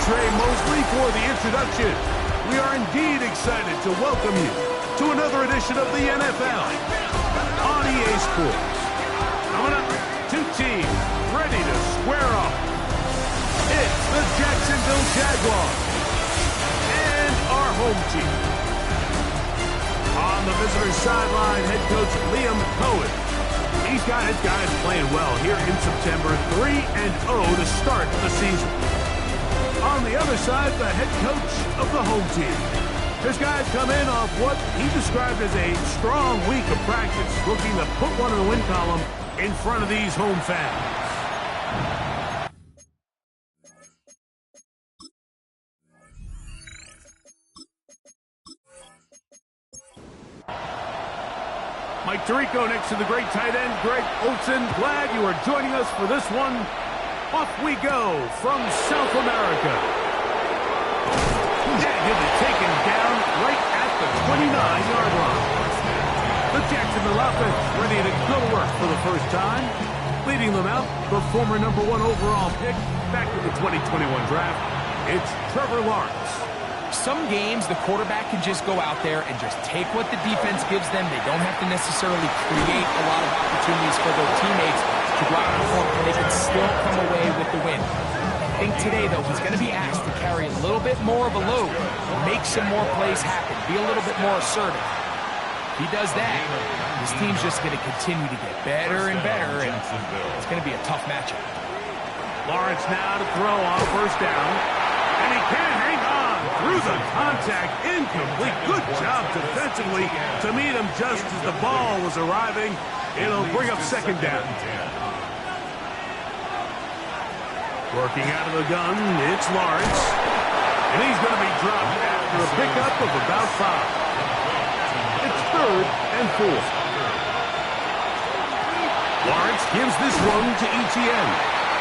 Trey Mosley for the introduction. We are indeed excited to welcome you to another edition of the NFL on EA Sports. Coming up, two teams ready to square off. It's the Jacksonville Jaguars and our home team. On the visitor's sideline, head coach Liam Cohen. He's got his guys playing well here in September, 3-0 to start the season. On the other side, the head coach of the home team. His guys come in off what he described as a strong week of practice, looking to put one in the win column in front of these home fans. Mike Tirico next to the great tight end, Greg Olsen. Glad you are joining us for this one. Off we go from South America. Yeah, he'll be taken down right at the 29-yard line. The Jacksonville offense ready to go to work for the first time. Leading them out, the former #1 overall pick back in the 2021 draft. It's Trevor Lawrence. Some games, the quarterback can just go out there and just take what the defense gives them. They don't have to necessarily create a lot of opportunities for their teammates to go out and perform. They can still come away with the win. I think today, though, he's going to be asked to carry a little bit more of a load, make some more plays happen, be a little bit more assertive. If he does that, his team's just going to continue to get better and better, and it's going to be a tough matchup. Lawrence now to throw on first down, and he can't hang on. Through the contact, incomplete. Good job defensively to meet him just as the ball was arriving. It'll bring up second down. Working out of the gun, it's Lawrence. And he's going to be dropped after a pickup of about 5. It's 3rd and 4. Lawrence gives this one to Etienne.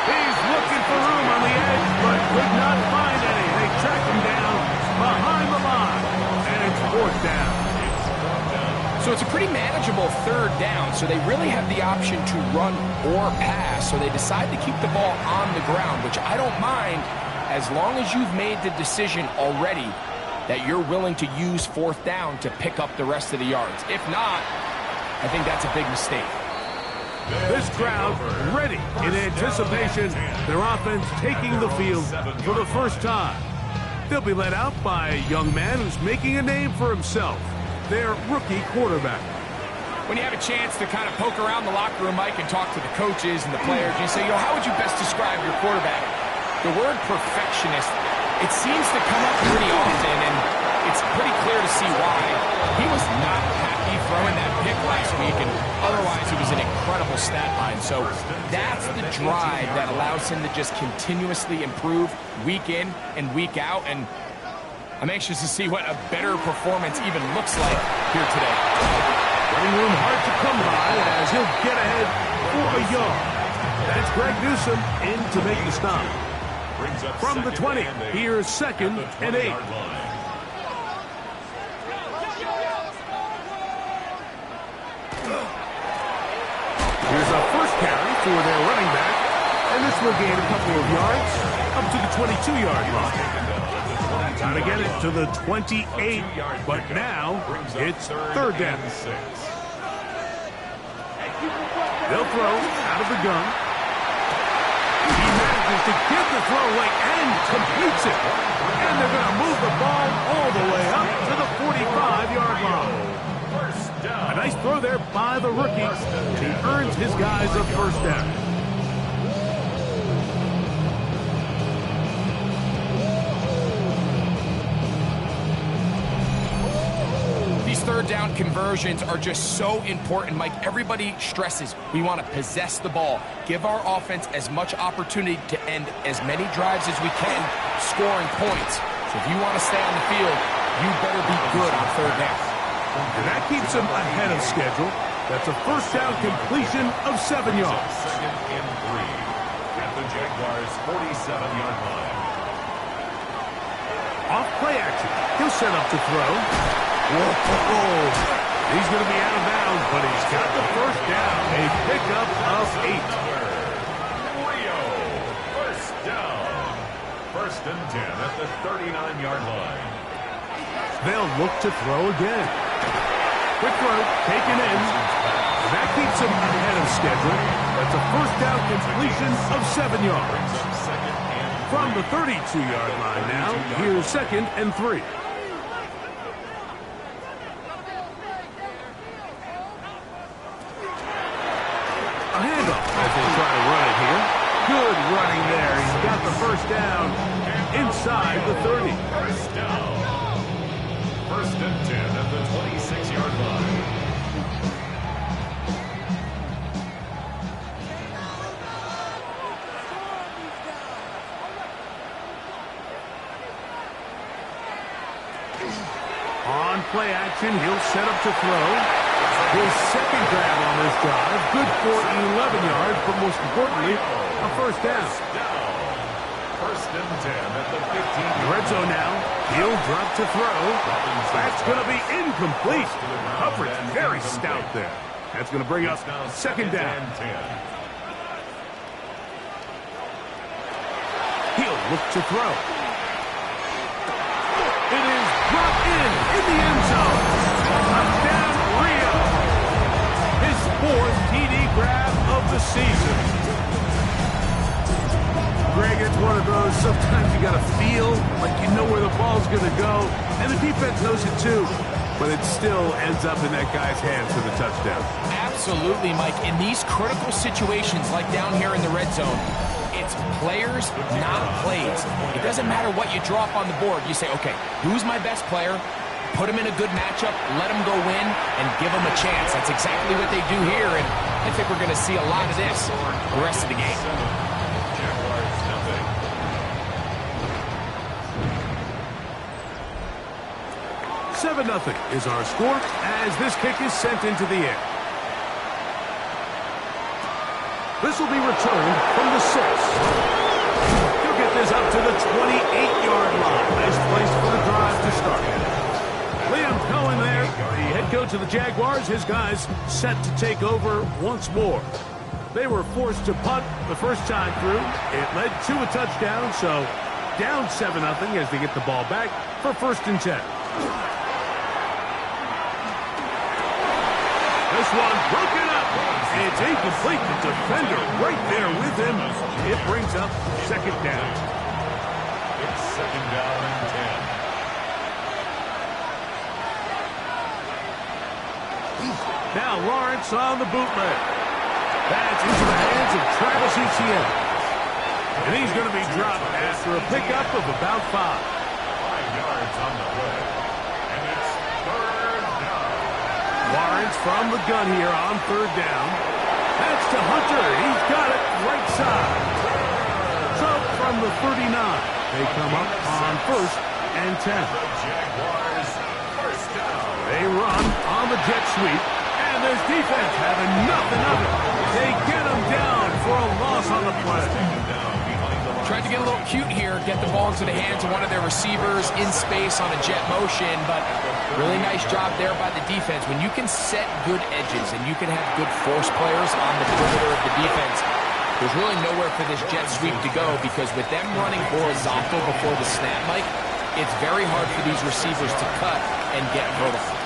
He's looking for room on the edge, but could not find any. They track him down behind the line, and it's 4th down. So it's a pretty manageable 3rd down, so they really have the option to run or pass, so they decide to keep the ball on the ground, which I don't mind as long as you've made the decision already that you're willing to use 4th down to pick up the rest of the yards. If not, I think that's a big mistake. This crowd ready in anticipation. Their offense taking the field for the first time. They'll be led out by a young man who's making a name for himself, their rookie quarterback. When you have a chance to kind of poke around the locker room, Mike, and talk to the coaches and the players, you say, how would you best describe your quarterback? The word perfectionist, it seems to come up pretty often, and it's pretty clear to see why. He was not happy throwing that pick last week, and otherwise it was an incredible stat line. So that's the drive that allows him to just continuously improve week in and week out, and I'm anxious to see what a better performance even looks like here today. Running room hard to come by as he'll get ahead for a yard. That's Greg Newsome in to make the stop. From the 20, here's 2nd and 8. Here's a first carry for their running back, and this will gain a couple of yards up to the 22-yard line. Trying to get it to the 28, but now it's 3rd down. They'll throw out of the gun. He manages to get the throw away and completes it. And they're going to move the ball all the way up to the 45-yard line. A nice throw there by the rookie. He earns his guys a first down. Third down conversions are just so important, Mike. Everybody stresses we want to possess the ball, give our offense as much opportunity to end as many drives as we can, scoring points. So if you want to stay on the field, you better be good on third down. And that keeps them ahead of schedule. That's a first down completion of 7 yards. Second and 3 at the Jaguars' 47-yard line. Off play action. He'll set up to throw. Whoa. He's going to be out of bounds, but he's got the first down. A pickup of 8. Rio, first down. First and 10 at the 39-yard line. They'll look to throw again. Quick throw, taken in. And that keeps him ahead of schedule. That's a first down completion of 7 yards. From the 32-yard line now, here's second and 3. A handoff as they try to run it here. Good running there. He's got the first down inside the 30. First down. First and 10 at the 26-yard line. On play action, he'll set up to throw. His second grab on this drive. Good for 11 yards, but most importantly, a first down. First and 10 at the 15. Red zone now. He'll drop to throw. That's going to be incomplete. Coverage very stout there. That's going to bring up second down. He'll look to throw. It is brought in the end zone. Touchdown, Rio. His 4th TD grab of the season. Greg, it's one of those, sometimes you got to feel like you know where the ball's going to go, and the defense knows it too, but it still ends up in that guy's hands for the touchdown. Absolutely, Mike. In these critical situations, like down here in the red zone, it's players, not plays. It doesn't matter what you drop on the board. You say, okay, who's my best player? Put him in a good matchup, let him go win, and give him a chance. That's exactly what they do here, and I think we're going to see a lot of this the rest of the game. Jaguars nothing. 7-0 is our score as this kick is sent into the air. This will be returned from the 6. He'll get this up to the 28-yard line. Nice place for the drive to start. Liam Cohen there, the head coach of the Jaguars. His guys set to take over once more. They were forced to punt the first time through. It led to a touchdown, so down 7-0 as they get the ball back for first and 10. This one broken up. It's incomplete. The defender right there with him. It brings up second down. It's second down and 10. Now Lawrence on the bootleg. That's into the hands of Travis Etienne. And he's going to be dropped after a pickup of about 5. 5 yards on the play. And it's third down. Lawrence from the gun here on third down. That's to Hunter. He's got it right side. So from the 39, they come up on first and 10. The Jaguars first down. They run on the jet sweep. And this defense having nothing of it. They get him down for a loss on the play. Tried to get a little cute here, get the ball into the hands of one of their receivers in space on a jet motion, but really nice job there by the defense. When you can set good edges and you can have good force players on the perimeter of the defense, there's really nowhere for this jet sweep to go, because with them running horizontal before the snap, Mike, it's very hard for these receivers to cut and get vertical.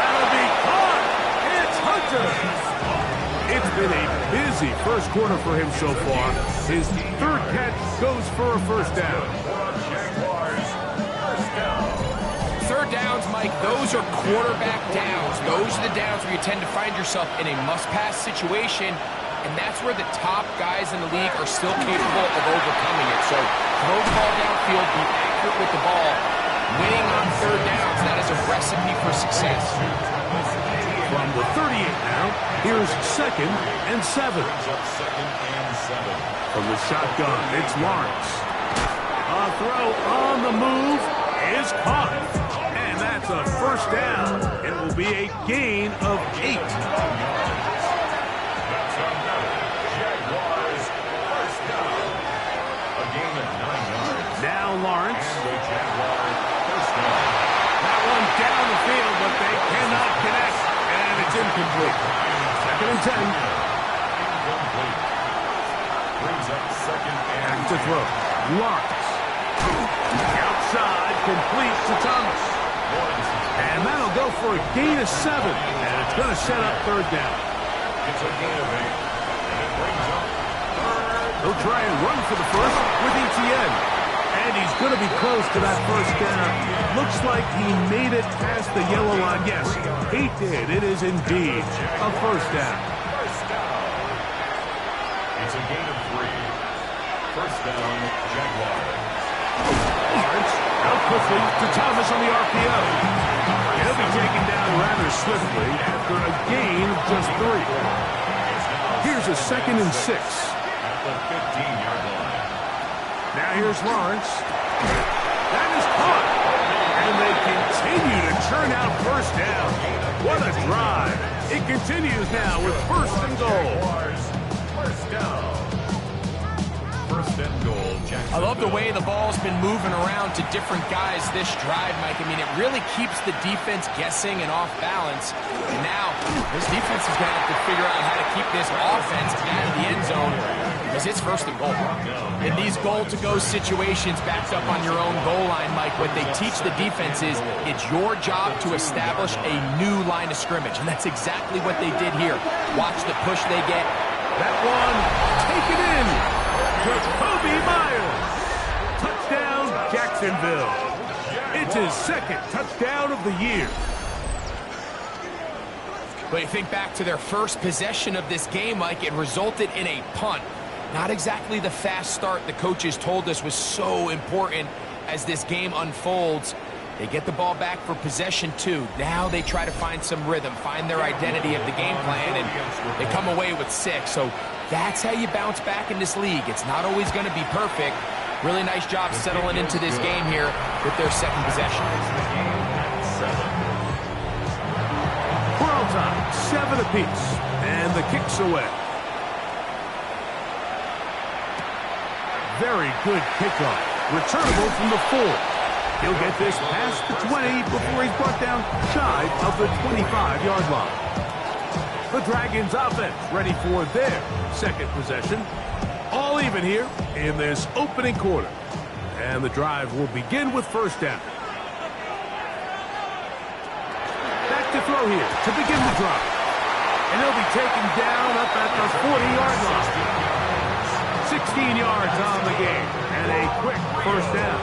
That'll be caught. It's Hunter. busy first quarter for him so far. His third catch goes for a first down. Third downs, Mike, those are quarterback downs. Those are the downs where you tend to find yourself in a must-pass situation, and that's where the top guys in the league are still capable of overcoming it. So throw the ball downfield, be accurate with the ball. Winning on third downs, that is a recipe for success. From the 38 now, here's 2nd and 7. From the shotgun, it's Lawrence. A throw on the move is caught. And that's a first down. It will be a gain of 8. Now Lawrence. That one down the field, but they cannot connect. And it's incomplete. 2nd and 10. Back to throw. Lawrence. Outside, complete to Thomas. And that'll go for a gain of 7. And it's going to set up third down. It's a gain of 8. And it brings up third. He'll try and run for the first with Etienne. And he's going to be close to that first down. Looks like he made it past the yellow line. Yes, he did. It is indeed a first down. It's a gain of 3. First down, Jaguars. Lawrence out quickly to Thomas on the RPO. He'll be taken down rather swiftly after a gain of just 3. Here's a 2nd and 6. At the 15-yard line. Now here's Lawrence. That is caught. And they continue to churn out first down. What a drive. It continues now with 1st and goal. First down. 1st and goal. I love the way the ball's been moving around to different guys this drive, Mike. I mean, it really keeps the defense guessing and off balance. And now, this defense is going to have to figure out how to keep this offense out of the end zone because it's 1st and goal. In these goal-to-go situations backed up on your own goal line, Mike, what they teach the defense is it's your job to establish a new line of scrimmage. And that's exactly what they did here. Watch the push they get. That one taken in. Jakobi Meyers. Touchdown, Jacksonville. It's his 2nd touchdown of the year. But you think back to their first possession of this game, Mike, it resulted in a punt. Not exactly the fast start the coaches told us was so important as this game unfolds. They get the ball back for possession 2. Now they try to find some rhythm, find their identity of the game plan, and they come away with 6. So that's how you bounce back in this league. It's not always going to be perfect. Really nice job settling into this game here with their 2nd possession. We're on time, 7 apiece, and the kick's away. Very good kickoff. Returnable from the 4. He'll get this past the 20 before he's brought down shy of the 25-yard line. The Dragons offense ready for their 2nd possession. All even here in this opening quarter. And the drive will begin with first down. Back to throw here to begin the drive. And he'll be taken down up at the 40-yard line. 16 yards on the game. And a quick first down.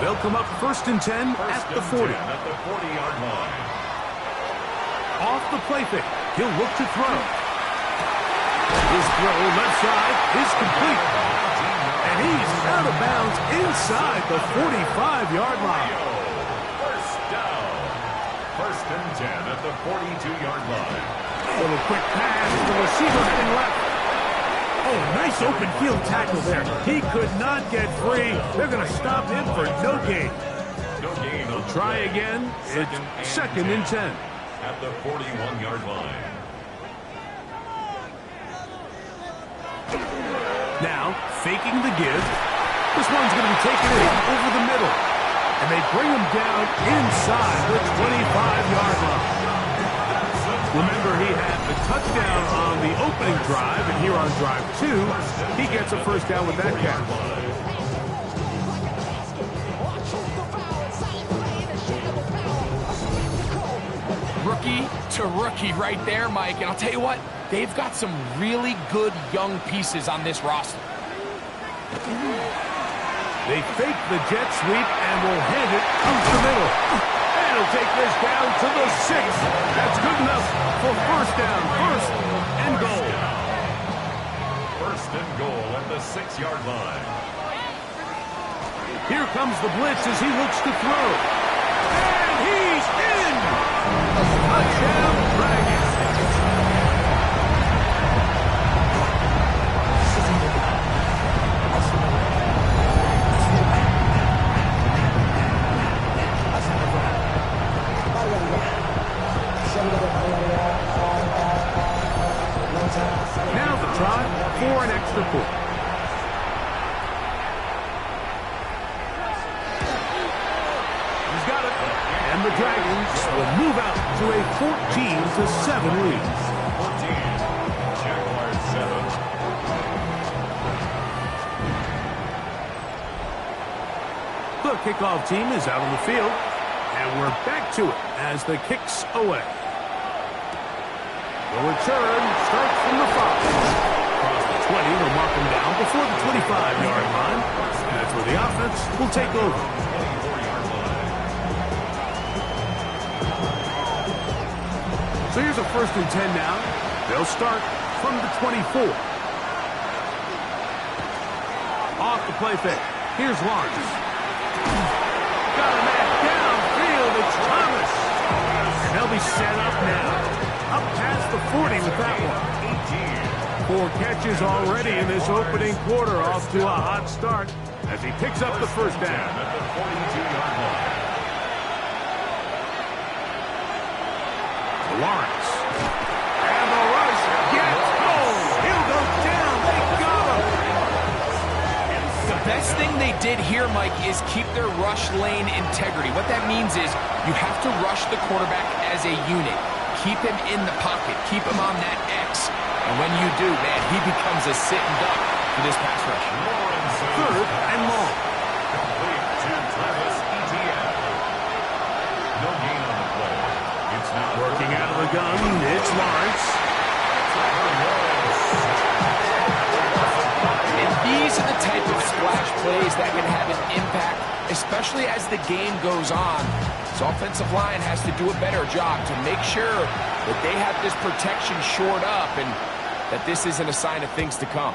They'll come up 1st and 10 at the 40. At the 40-yard line. Off the play fake. He'll look to throw. His throw left side is complete. And he's out of bounds inside the 45-yard line. First down. 1st and 10 at the 42-yard line. Little quick pass. The receiver heading left. Oh, nice open field tackle there. He could not get free. They're going to stop him for no gain. No gain. They'll try again. It's 2nd and 10. At the 41-yard line. Now, faking the give. This one's going to be taken in over the middle. And they bring him down inside the 25-yard line. Remember, he had the touchdown on the opening drive, and here on drive 2, he gets a first down with that catch. Rookie to rookie right there, Mike. And I'll tell you what, they've got some really good young pieces on this roster. They fake the jet sweep and will hand it up the middle. And he'll take this down to the 6. That's good enough for first down. First and goal. First and goal at the 6-yard line. Here comes the blitz as he looks to throw. And he's in! Touchdown, Dragons. Now the trot for an extra point. He's got it. And the Dragons will move out to a 14-7 lead. 14. Jaguars 7. The kickoff team is out on the field. And we're back to it as the kick's away. The return starts from the 5. Across the 20, they'll mark him down before the 25-yard line. And that's where the offense will take over. 24-yard line. So here's a 1st and 10 now. They'll start from the 24. Off the play fake. Here's Lawrence. Got a man downfield. It's Thomas. And they'll be set up now. Up past the 40 with that one. 4 catches already in this opening quarter, off to a hot start as he picks up the first down. At the 42-yard line. Lawrence. And the rush gets home. He'll go down. They got him. The best thing they did here, Mike, is keep their rush lane integrity. What that means is you have to rush the quarterback as a unit. Keep him in the pocket. Keep him on that X. And when you do, man, he becomes a sitting duck for this pass rush. 3rd and long. Complete to Travis Etienne. No gain on the play. It's now Working out of the gun, it's Lawrence. And these are the type of splash plays that can have an impact, especially as the game goes on. This offensive line has to do a better job to make sure that they have this protection shored up and that this isn't a sign of things to come.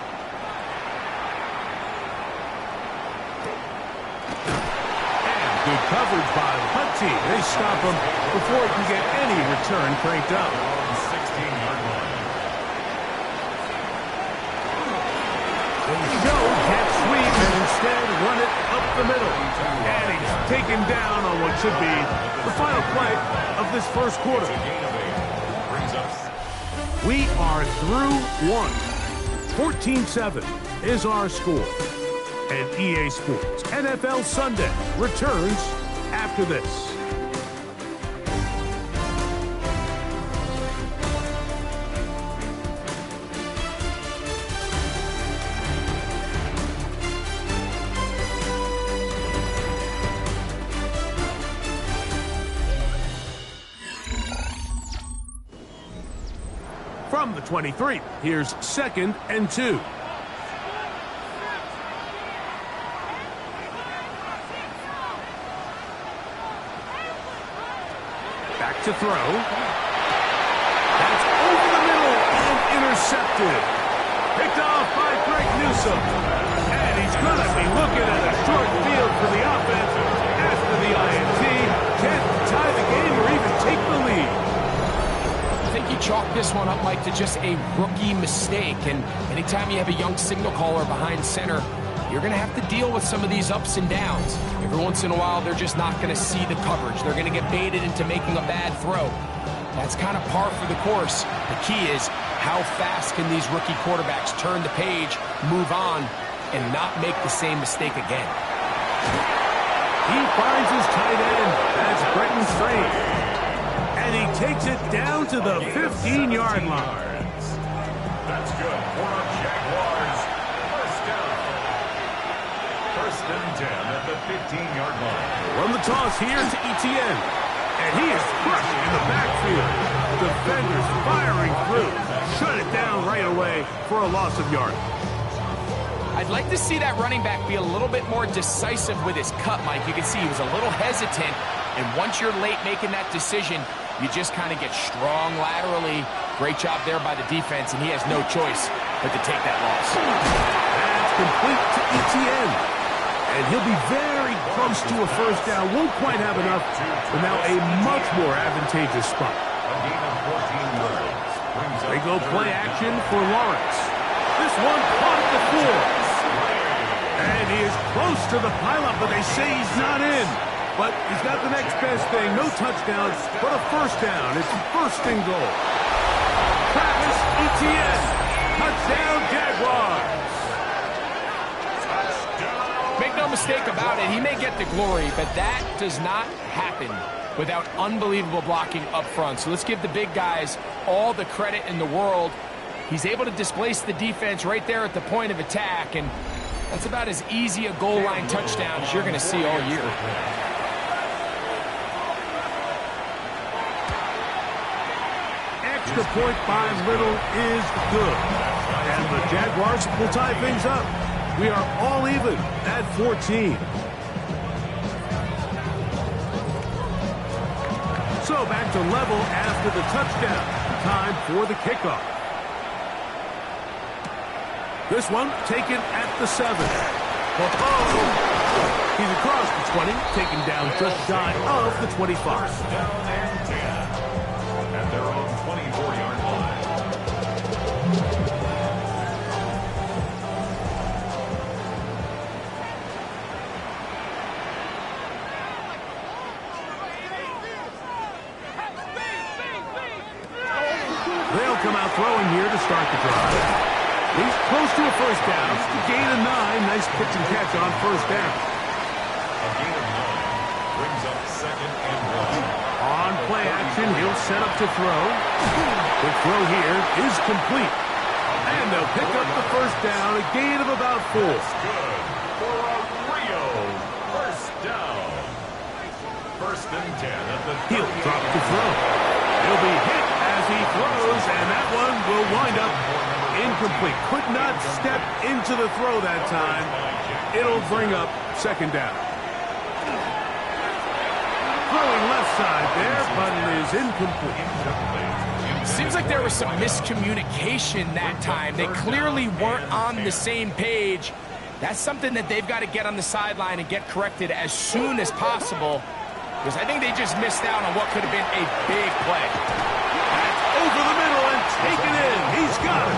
And good coverage by the punt team. They stop him before he can get any return cranked up. 16-yard line. They show jet sweep and instead run it up the middle. And he's taken down on what should be the final play of this first quarter. Gain of 8. Brings up. We are through one. 14-7 is our score. And EA Sports NFL Sunday returns after this. From the 23, here's 2nd and 2. Back to throw. That's over the middle and intercepted. Picked off by Greg Newsome. And he's going to be looking at a short field for the offense after the INT. Can't tie the game or even take the lead. I think you chalk this one up, Mike, to just a rookie mistake. And anytime you have a young signal caller behind center, you're going to have to deal with some of these ups and downs. Every once in a while, they're just not going to see the coverage. They're going to get baited into making a bad throw. That's kind of par for the course. The key is how fast can these rookie quarterbacks turn the page, move on, and not make the same mistake again. He finds his tight end. That's Brenton Strange. And he takes it down to the 15-yard line. That's good for our Jaguars. First down. 1st and 10 at the 15-yard line. Run the toss here to Etienne. And he is crushed in the backfield. Defenders firing through. shut it down right away for a loss of yardage. I'd like to see that running back be a little bit more decisive with his cut, Mike. You can see he was a little hesitant, and once you're late making that decision, you just kind of get strong laterally. Great job there by the defense, and he has no choice but to take that loss. That's complete to Etienne. And he'll be very close to a first down. Won't quite have enough, but now a much more advantageous spot. They go play action for Lawrence. This one caught at the 4. And he is close to the pileup, but they say he's not in. But he's got the next best thing. No touchdowns, but a first down. It's first and goal. Travis Etienne. Touchdown, Jaguars. Make no mistake about it, he may get the glory, but that does not happen without unbelievable blocking up front. So let's give the big guys all the credit in the world. He's able to displace the defense right there at the point of attack, and that's about as easy a goal line touchdown as you're going to see all year. Extra point by Little is good. And the Jaguars will tie things up. We are all even at 14. So back to level after the touchdown. Time for the kickoff. This one taken at the 7. He's across the 20, taken down just shy of the 25. Down and 10 at their own 24-yard line. They'll come out throwing here to start the drive. He's close to a first down. Gain of 9. Nice pitch and catch on first down. A gain of 9 brings up second and 1. On play action, he'll set up to throw. The throw here is complete. And they'll pick up the first down. A gain of about 4. Good for a Rio first down. First and 10 at the 30. He'll drop the throw. He'll be hit as he throws, and that one will wind up incomplete. Could not step into the throw that time. It'll bring up second down. Throwing left side there, but it is incomplete. Seems like there was some miscommunication that time. They clearly weren't on the same page. That's something that they've got to get on the sideline and get corrected as soon as possible, because I think they just missed out on what could have been a big play. Over the middle and taken in. He's got it.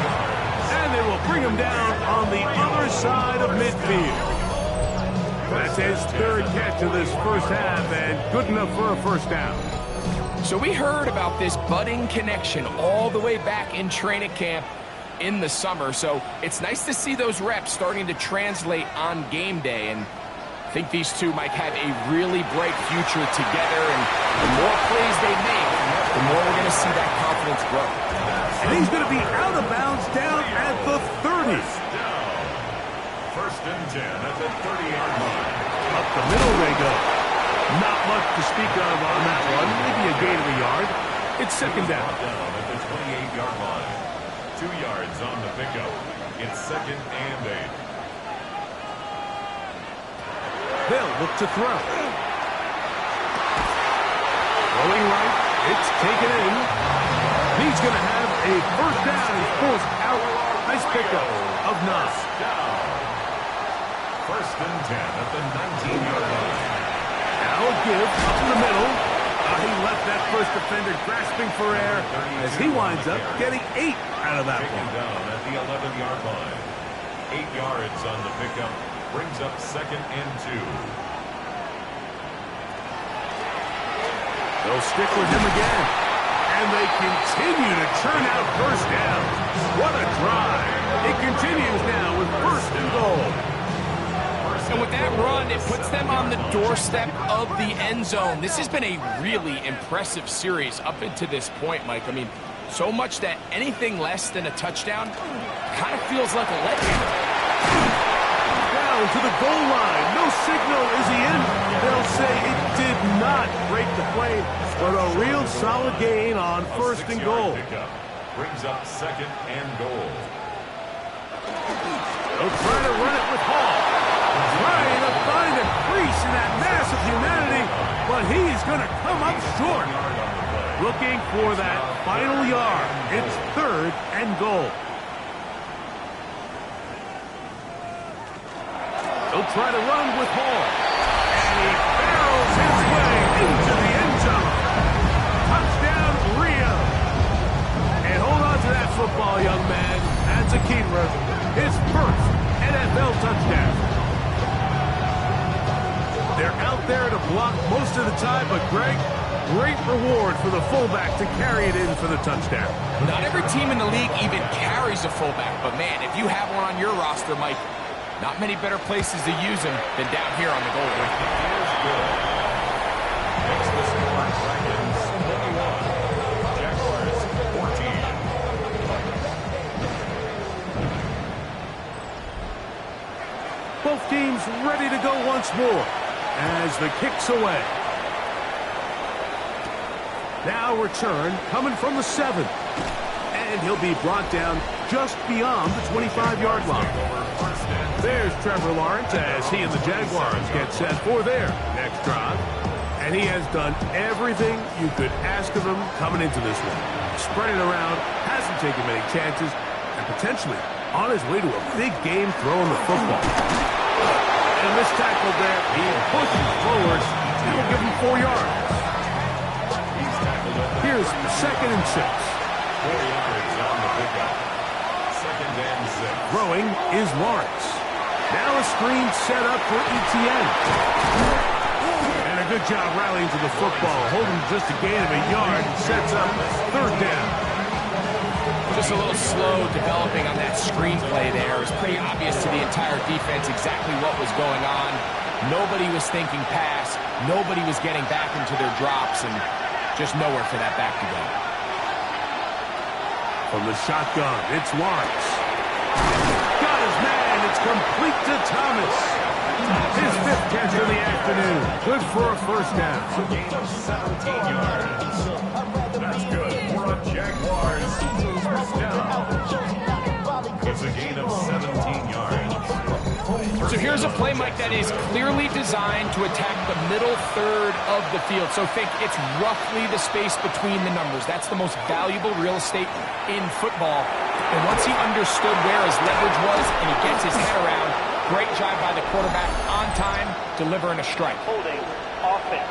And they will bring him down on the other side of midfield. That's his third catch of this first half, and good enough for a first down. So we heard about this budding connection all the way back in training camp in the summer. So it's nice to see those reps starting to translate on game day. And I think these two might have a really bright future together. And the more plays they make, the more we're going to see that confidence grow. And he's going to be out of bounds down at the 30. First and 10 at the 30-yard line. Up the middle they go. Not much to speak of on that one. Maybe a gain of a yard. It's second down. Down at the 28-yard line. 2 yards on the pickup. It's second and 8. They'll look to throw. Rolling right. It's taken in. He's going to have a first down. He's forced out. Nice pickup of 9. First and 10 at the 19-yard line. Now a give up in the middle. He left that first defender grasping for air as he winds up getting 8 out of that one. Down at the 11-yard line. 8 yards on the pickup. Brings up second and 2. They'll stick with him again. And they continue to churn out first downs. What a drive. It continues now with first and goal. And with that run, it puts them on the doorstep of the end zone. This has been a really impressive series up until this point, Mike. I mean, so much that anything less than a touchdown kind of feels like a letdown. Down to the goal line. No signal. Is he in? They'll say it did not break the play, but a real solid gain on first and goal. Brings up 2nd and goal. They'll try to run it with Hall. Trying to find a crease in that mass of humanity, but he's going to come up short. Looking for that final yard. It's 3rd and goal. They'll try to run with Hall. And he barrels his way into the end zone. Touchdown, Rio. And hold on to that football, young man. That's a keeper. His first NFL touchdown. They're out there to block most of the time, but Greg, great reward for the fullback to carry it in for the touchdown. Not every team in the league even carries a fullback, but man, if you have one on your roster, Mike, not many better places to use him than down here on the goal line. Makes the score Dragons 21. Jaguars 14. Both teams ready to go once more as the kick's away. Now return coming from the 7. And he'll be brought down just beyond the 25-yard line. There's Trevor Lawrence as he and the Jaguars get set for their next drive. And he has done everything you could ask of him coming into this one. Spreading around, hasn't taken many chances, and potentially on his way to a big game throwing the football. And this tackle there, he pushes forward. That'll give him 4 yards. Here's 2nd and 6. 4 yards on the pickup. 2nd and 6. Throwing is Lawrence. Now a screen set up for Etienne. And a good job rallying to the football, holding just a gain of a yard, and sets up 3rd down. Just a little slow developing on that screenplay there. It was pretty obvious to the entire defense exactly what was going on. Nobody was thinking pass. Nobody was getting back into their drops, and just nowhere for that back to go. From the shotgun, it's Lawrence. Got his man. It's complete to Thomas. His 5th catch of the afternoon. Good for a first down. Gain of 17 yards. That's good for a Jaguars first down. It's a gain of 17 yards. So here's a play, Mike, that is clearly designed to attack the middle 3rd of the field. So think it's roughly the space between the numbers. That's the most valuable real estate in football. And once he understood where his leverage was and he gets his head around, great job by the quarterback on time, delivering a strike. Holding offense.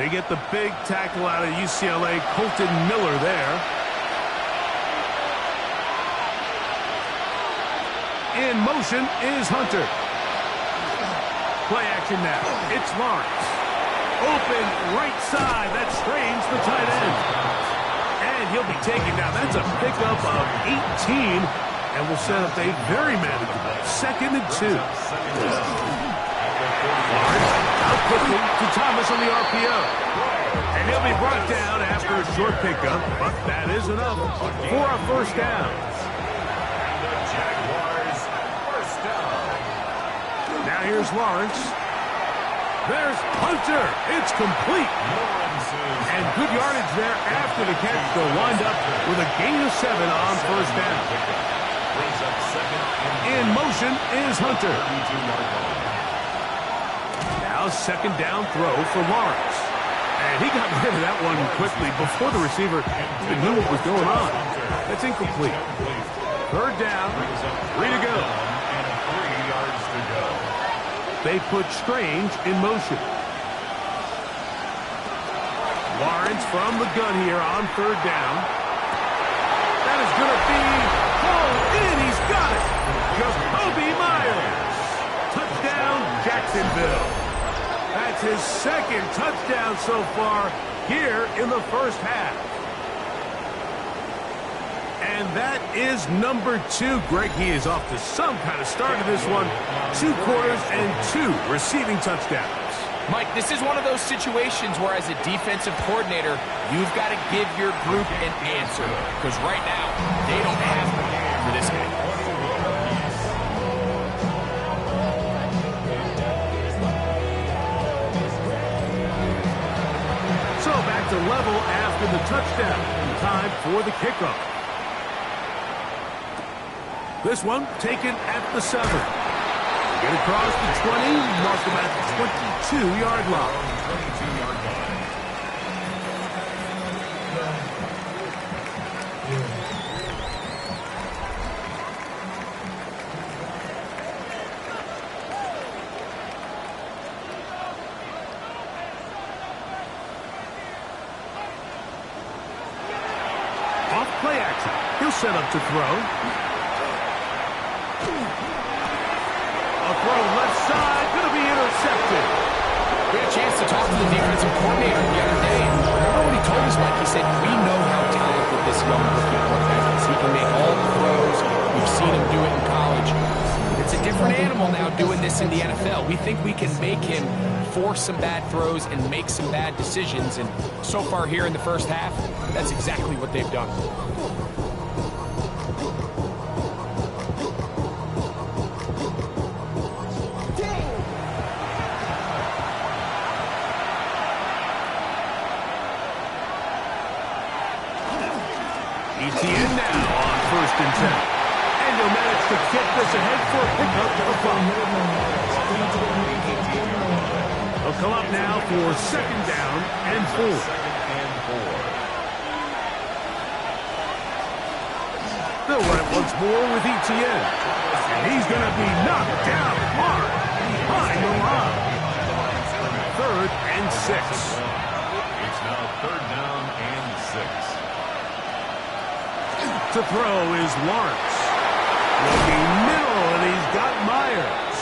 They get the big tackle out of UCLA, Colton Miller there. In motion is Hunter. Play action now. It's Lawrence. Open right side. That's Strange, the tight end. And he'll be taken down. That's a pickup of 18. And will set up a very manageable 2nd and 2. Lawrence out quickly to Thomas on the RPO. And he'll be brought down after a short pickup. But that is enough for a first down. Now here's Lawrence. There's Hunter. It's complete. And good yardage there after the catch. They'll wind up with a gain of 7 on first down. In motion is Hunter. Now 2nd down throw for Lawrence. And he got rid of that one quickly before the receiver even knew what was going on. That's incomplete. 3rd down. 3 to go. They put Strange in motion. Lawrence from the gun here on 3rd down. That is going to be pulled in. He's got it. Jakobi Meyers. Touchdown, Jacksonville. That's his 2nd touchdown so far here in the first half. And that is number 2. Greg, he is off to some kind of start to this one. 2 quarters and 2 receiving touchdowns. Mike, this is one of those situations where as a defensive coordinator, you've got to give your group an answer. Because right now, they don't have one for this game. So back to level after the touchdown. Time for the kickoff. This one taken at the 7. Get across the 20, mark him at the 22-yard line. 22-yard line. Off play action. He'll set up to throw. A throw left side, going to be intercepted. We had a chance to talk to the defensive coordinator the other day, and remember what he told us, Mike? He said, we know how talented this young rookie quarterback is. He can make all the throws. We've seen him do it in college. It's a different animal now doing this in the NFL. We think we can make him force some bad throws and make some bad decisions, and so far here in the first half, that's exactly what they've done. ETN now on 1st and 10. And he'll manage to get this ahead for a pickup to the 5. He'll come up now for 2nd down and 4. They'll run it once more with ETN. And he's going to be knocked down hard behind the line. 3rd and 6. It's now 3rd down and 6. To throw is Lawrence. Looking middle, and he's got Myers.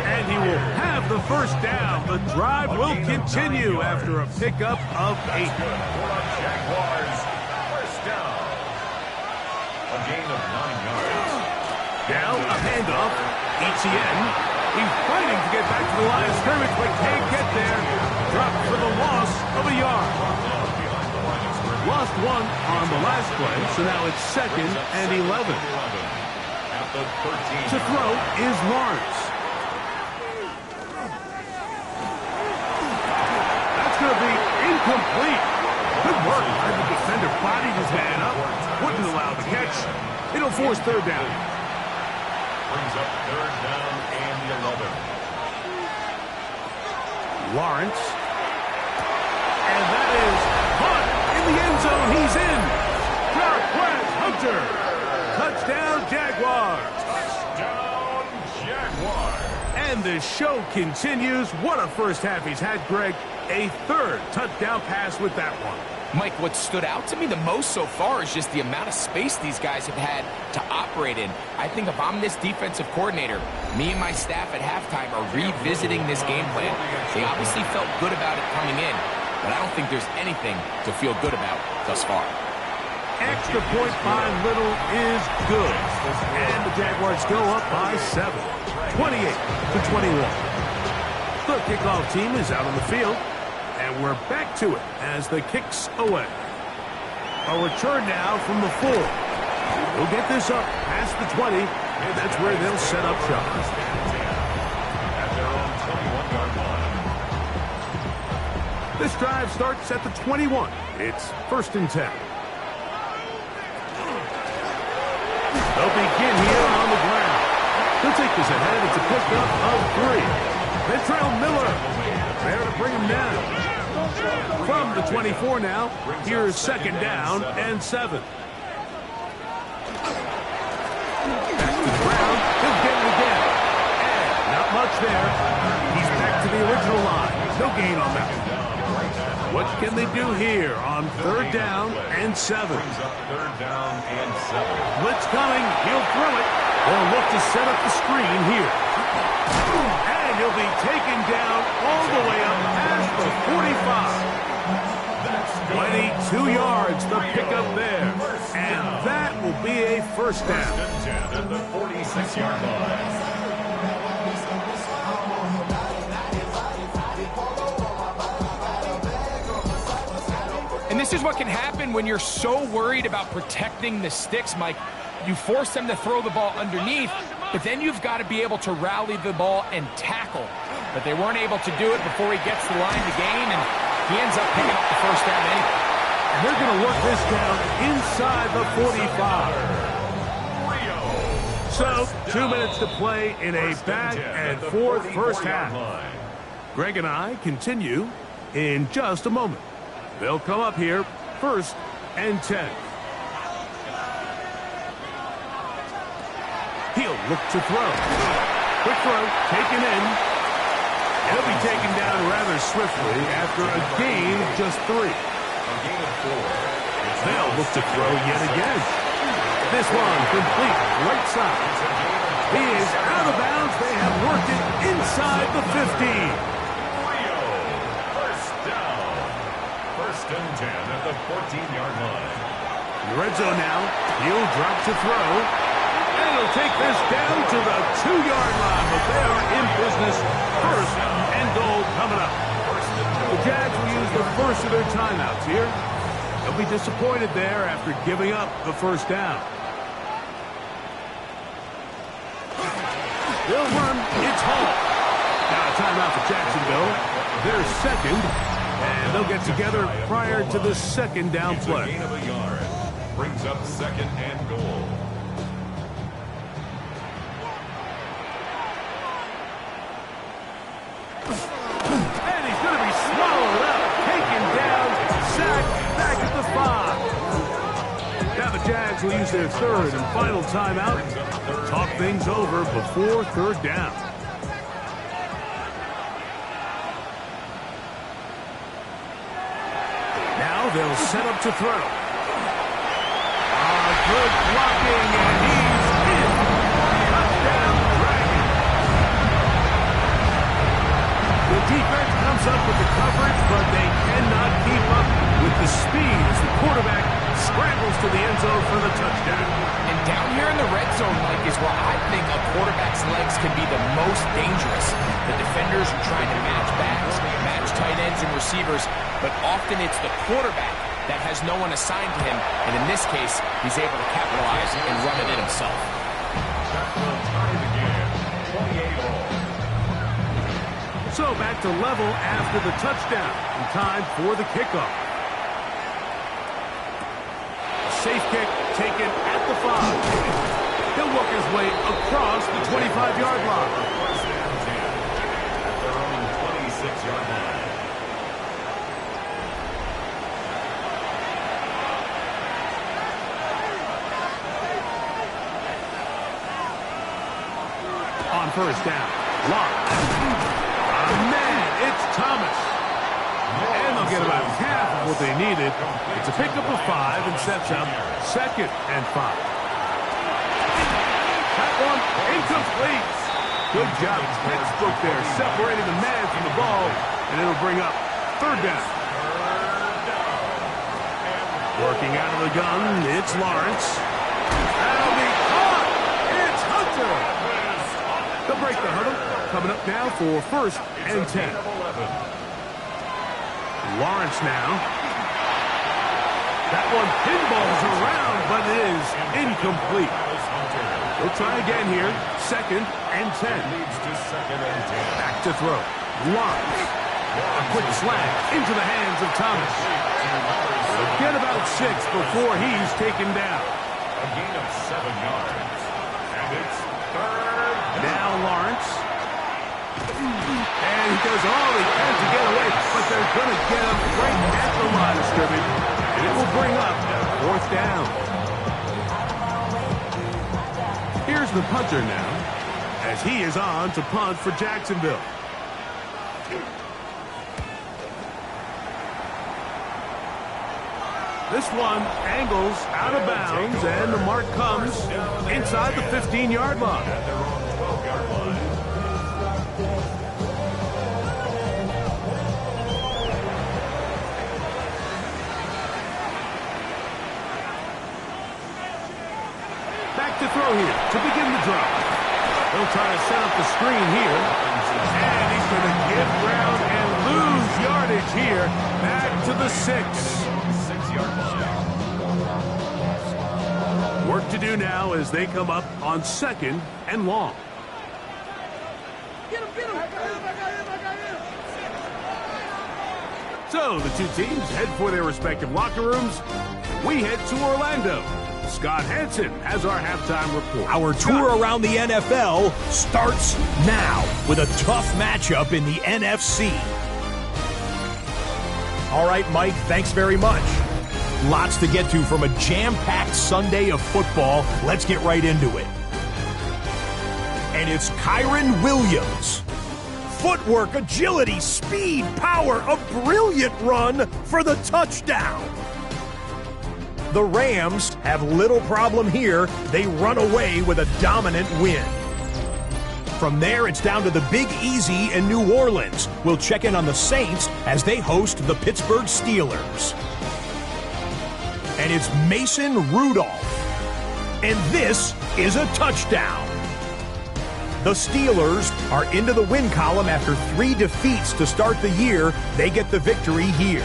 And he will have the 1st down. The drive will continue after a pickup of 8. Jaguars, 1st down. A gain of 9 yards. Now a handoff. ETN. He's fighting to get back to the line of scrimmage, but can't get there. Dropped for the loss of a yard. Lost 1 on the last play, so now it's 2nd and 11. At the 13. To throw is Lawrence. That's going to be incomplete. Good work by the defender. Bodied his man up. Wouldn't allow the catch. It'll force 3rd down. Brings up 3rd down and 11. Lawrence. And that is caught in the end zone. He's in. Jarquez Hunter. Touchdown, Jaguars. Touchdown, Jaguars. And the show continues. What a first half he's had, Greg. A 3rd touchdown pass with that one. Mike, what stood out to me the most so far is just the amount of space these guys have had to operate in. I think if I'm this defensive coordinator, me and my staff at halftime are revisiting this game plan. They obviously felt good about it coming in, but I don't think there's anything to feel good about thus far. Extra point by Little is good. And the Jaguars go up by 7. 28-21. The kickoff team is out on the field. And we're back to it as the kick's away. A return now from the 4. We'll get this up past the 20. And that's where they'll set up shop. At their own 21-yard line. This drive starts at the 21. It's 1st and 10. They'll begin here on the ground. They'll take this ahead. It's a pickup of 3. Ventrell Miller there to bring him down. From the 24 now, here's 2nd down and 7. Back to the ground. He'll get it again. And not much there. He's back to the original line. No gain on that. What can they do here on 3rd down and 7? Brings up 3rd down and 7. Blitz coming. He'll throw it. They'll look to set up the screen here. And he'll be taken down all the way up past the 45. 22 yards, the pickup there. And that will be a 1st down. 10 at the 46-yard line. And this is what can happen when you're so worried about protecting the sticks, Mike. You force them to throw the ball underneath, but then you've got to be able to rally the ball and tackle. But they weren't able to do it before he gets the line to gain, and he ends up picking up the first down anyway. And they're going to work this down inside the 45. So, 2 minutes to play in a back-and-forth first half. Greg and I continue in just a moment. They'll come up here, 1st and 10. He'll look to throw. Quick throw, taken in. He'll be taken down rather swiftly after a gain of just 3. They'll look to throw yet again. This one complete, right side. He is out of bounds. They have worked it inside the 15. First down. 1st and 10 at the 14-yard line. In the red zone now. He'll drop to throw. And he'll take this down to the 2-yard line. But they are in business. 1st and goal coming up. The Jags will use the first of their timeouts here. They'll be disappointed there after giving up the first down. They'll run. It's Hall. Now a timeout for Jacksonville. They're 2nd, and they'll get together prior to the 2nd down play. Gain of a yard. Brings up 2nd and goal. And he's going to be swallowed up, taken down, sacked, back at the 5. Now the Jags will use their 3rd and final timeout. Talk things over before 3rd down. Now they'll set up to throw. Good blocking, and he's in. Touchdown, Dragon. The defense comes up with the coverage, but they cannot keep up with the speed as the quarterback scrambles to the end zone for the touchdown. And down here in the red zone, Mike, is where I think a quarterback's legs can be the most dangerous. The defenders are trying to match backs, match tight ends and receivers, but often it's the quarterback that has no one assigned to him, and in this case, he's able to capitalize and run it in himself. That will tie the game. 28 all. So back to level after the touchdown, and time for the kickoff. Safe kick taken at the 5. He'll work his way across the 25-yard line. 1st and 10 at their own 26-yard line. On 1st down, Locke. Man, it's Thomas. And they'll get about half of what they needed. It's a pickup of 5 and sets up 2nd and 5. That one incomplete. Good job, Pittsburgh there, separating the man from the ball, and it'll bring up 3rd down. Working out of the gun, it's Lawrence. That'll be caught. It's Hunter. They'll break the hurdle. Coming up now for 1st and 10. Lawrence now. That one pinballs around, but it is incomplete. They'll try again here. 2nd and 10. Leads to 2nd and 10. Back to throw. Lawrence. A quick slant into the hands of Thomas. They'll get about 6 before he's taken down. A gain of 7 yards. And it's 3rd. Now Lawrence. And he does all he can to get away, but they're going to get him right at the line of scrimmage. And it will bring up 4th down. Here's the punter now, as he is on to punt for Jacksonville. This one angles out of bounds, and the mark comes inside the 15-yard line. At their own 12-yard line. Back to throw here to begin the drop. They'll try to set up the screen here. And he's going to give ground and lose yardage here. Back to the 6. 6-yard line. Work to do now as they come up on 2nd and long. So the two teams head for their respective locker rooms. We head to Orlando. Scott Hansen has our halftime report. Our tour around the NFL starts now with a tough matchup in the NFC. All right, Mike, thanks very much. Lots to get to from a jam-packed Sunday of football. Let's get right into it. And it's Kyren Williams. Footwork, agility, speed, power, a brilliant run for the touchdown. The Rams have little problem here. They run away with a dominant win. From there, it's down to the Big Easy in New Orleans. We'll check in on the Saints as they host the Pittsburgh Steelers. And it's Mason Rudolph. And this is a touchdown. The Steelers are into the win column after 3 defeats to start the year. They get the victory here.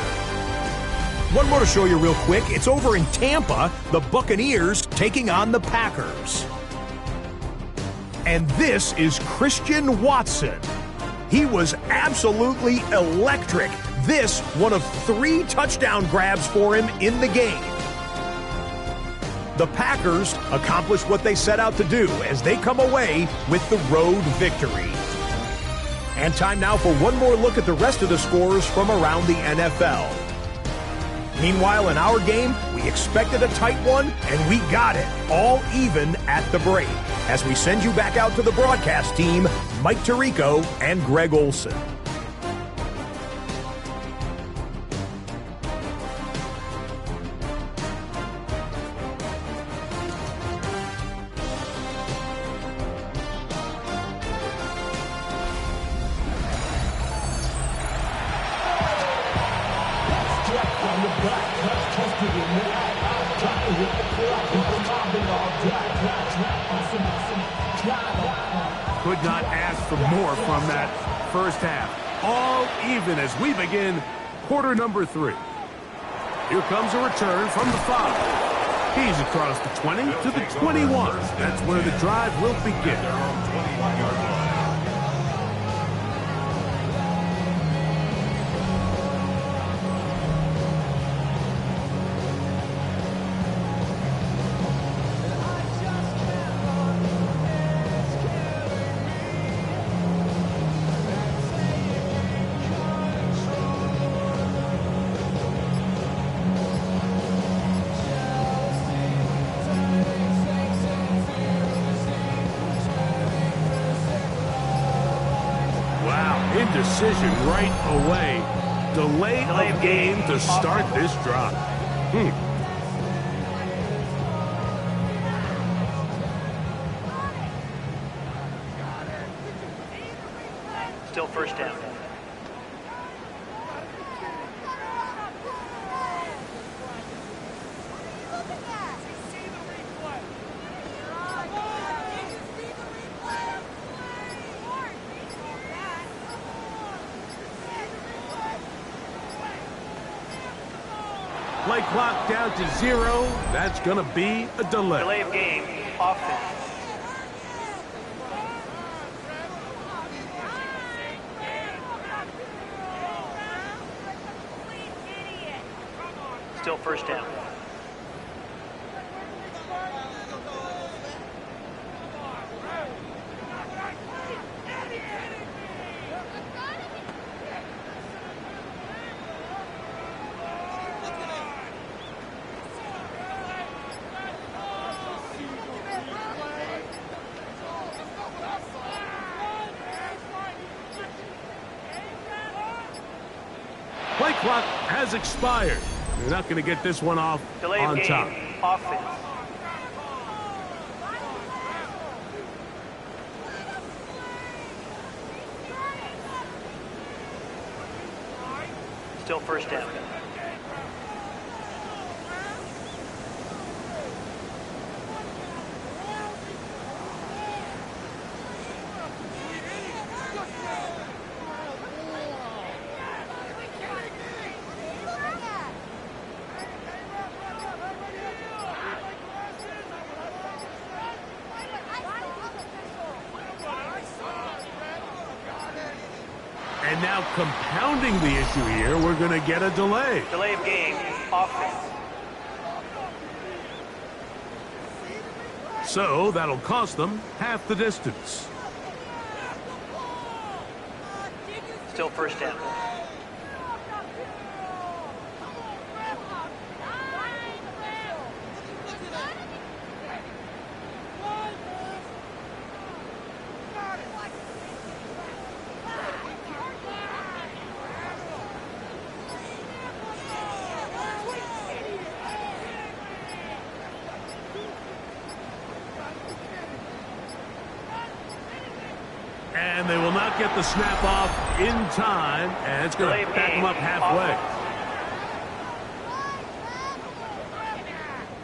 One more to show you real quick. It's over in Tampa, the Buccaneers taking on the Packers. And this is Christian Watson. He was absolutely electric. This one of 3 touchdown grabs for him in the game. The Packers accomplished what they set out to do as they come away with the road victory. And time now for one more look at the rest of the scores from around the NFL. Meanwhile, in our game, we expected a tight one, and we got it, all even at the break. As we send you back out to the broadcast team, Mike Tirico and Greg Olson. Could not ask for more from that first half. All even as we begin quarter number 3. Here comes a return from the 5. He's across the 20 to the 21. That's where the drive will begin. Indecision right away. Delay of game to start this drive. Still first down. Play clock down to 0. That's going to be a delay. Delay of game. Offense. Still first down. Play clock has expired. You're not going to get this one off Delay on of game. top. Offense. Still first down. And And now compounding the issue here, we're going to get a delay. Delay of game, offense. So that'll cost them half the distance. Still first down. And they will not get the snap off in time, and it's going to back them up halfway.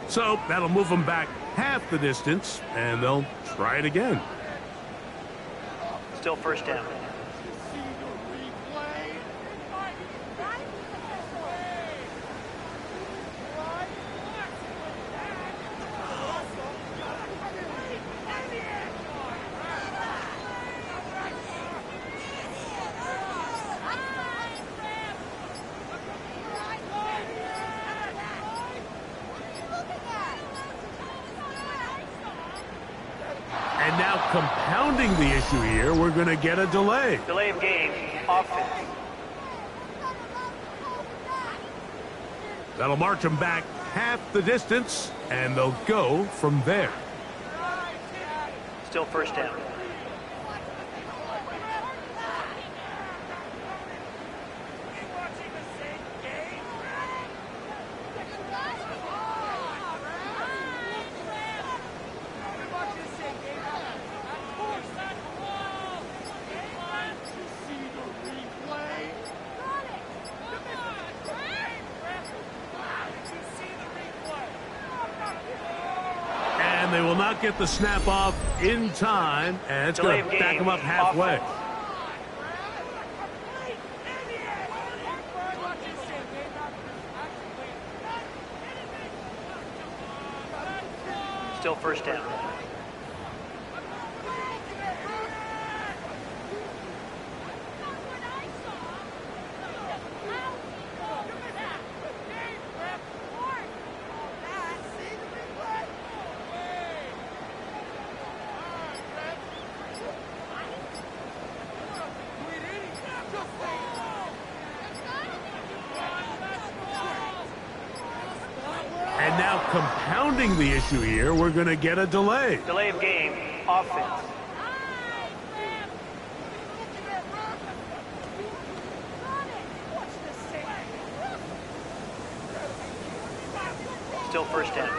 So that'll move them back half the distance, and they'll try it again. Still first down. And now compounding the issue here, we're going to get a delay. Delay of game, offense. That'll march them back half the distance, and they'll go from there. Still first down. And they will not get the snap off in time, and it's going to back them up halfway. Still first down. And now compounding the issue here, we're going to get a delay. Delay of game, offense. Still first down.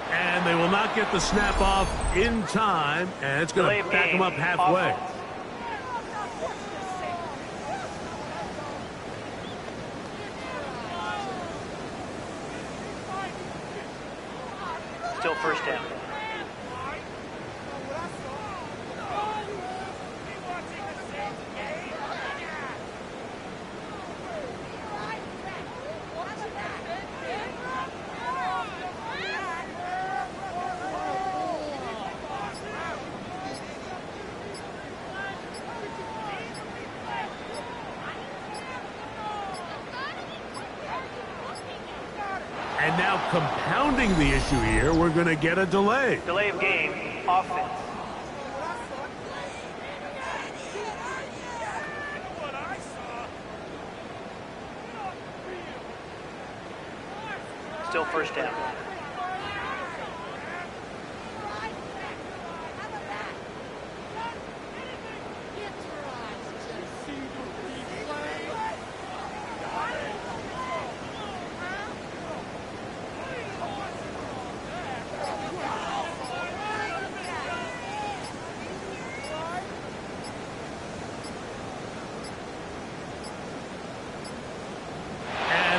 And they will not get the snap off in time, and it's going to back them up halfway. Still first down. And now compounding the issue here, we're going to get a delay. Delay of game, offense. Still first down.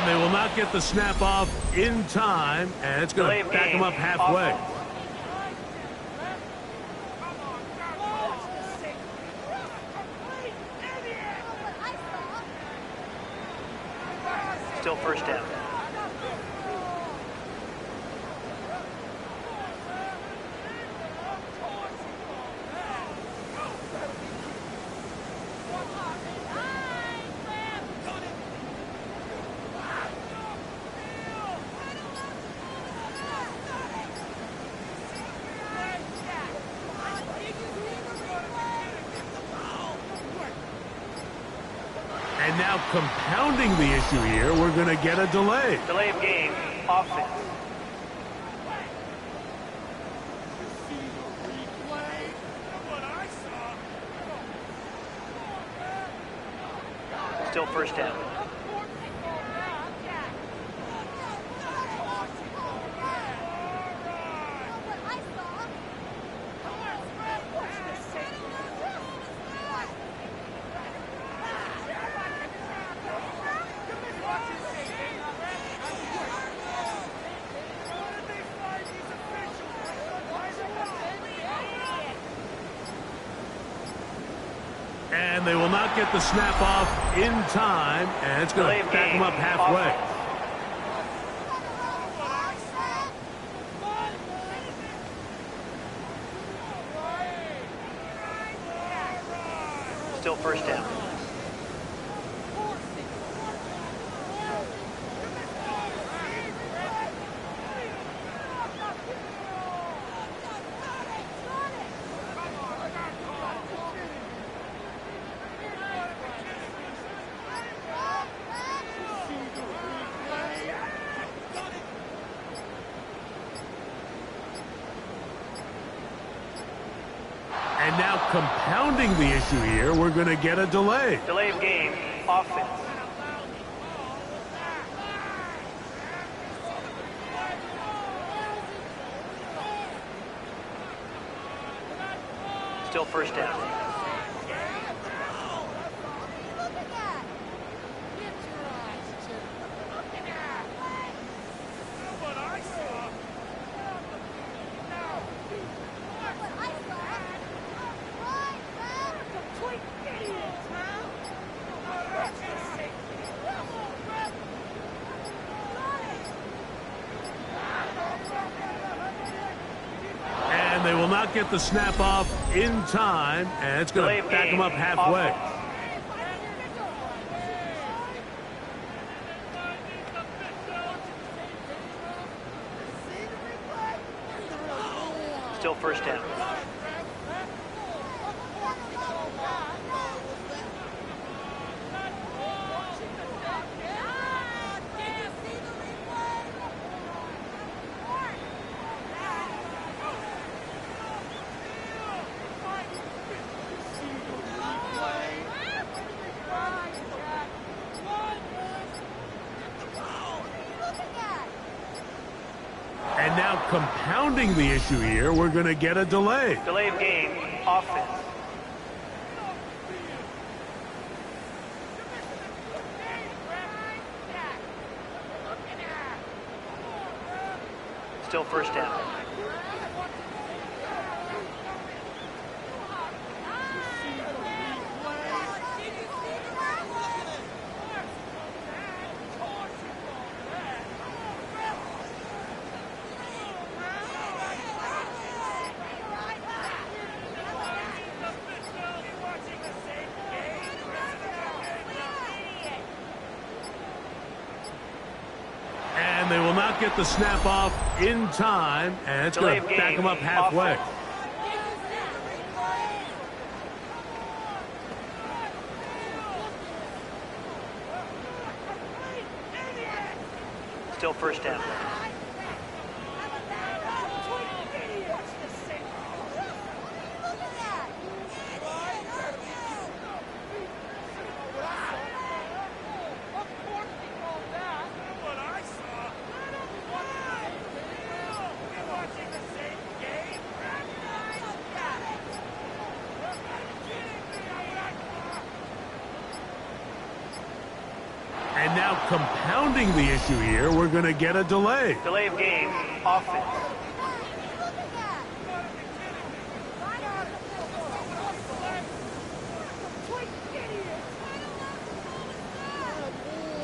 They will not not get the snap off in time, and it's going to back them up halfway. Still first down. And now compounding the issue here, we're going to get a delay. Delay of game, offense. Still first down. And they will not get the snap off in time, and it's going to back them up halfway. Still first down. And now compounding the issue here, we're going to get a delay. Delay of game, offense. Still first down. And they will not get the snap off in time, and it's going to back them up halfway. Still first down. And now compounding the issue here, we're going to get a delay. Delay of game, offense. Still first down. And they will not get the snap off in time, and it's going to back them up halfway. Still first down. And And now compounding the issue here, we're going to get a delay. Delay of game, offense.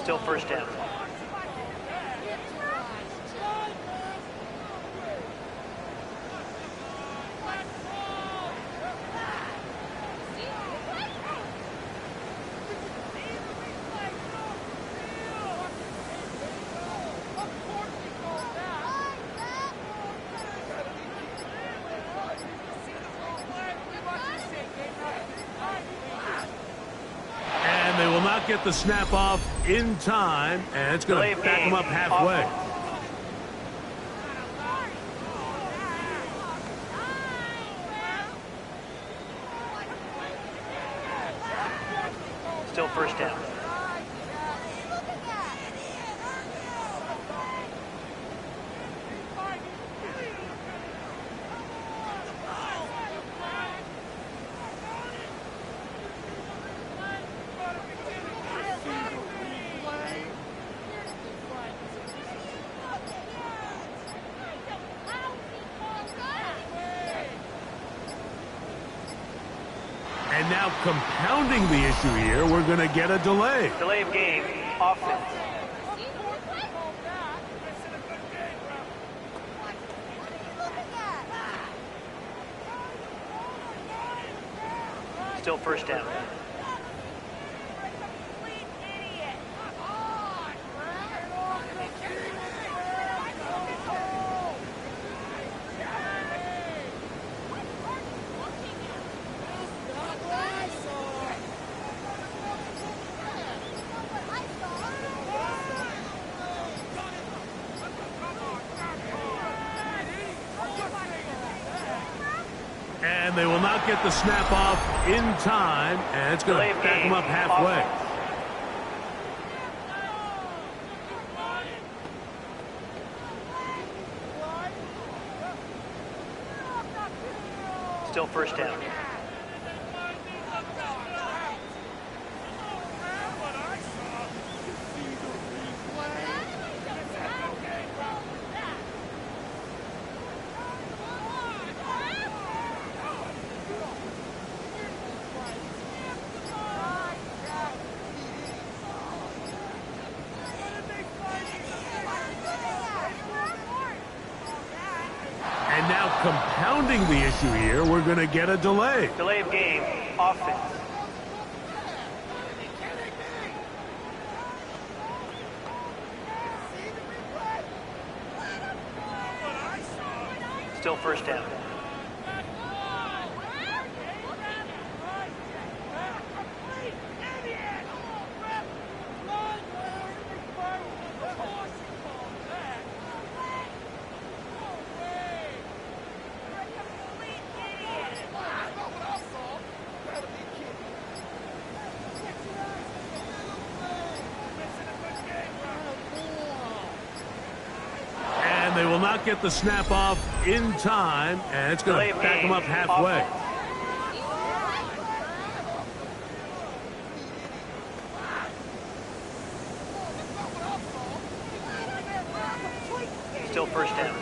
Still first down. And they will not get the snap off in time, and it's going to back them up halfway. Still first down. And now compounding the issue here, we're going to get a delay. Delay of game, offense. Still first down. And they will not get the snap off in time, and it's going to back them up halfway. Still first down. And now compounding the issue here, we're going to get a delay. Delay of game, offense. Still first down. And they will not get the snap off in time, and it's going to back them up halfway. Still first down.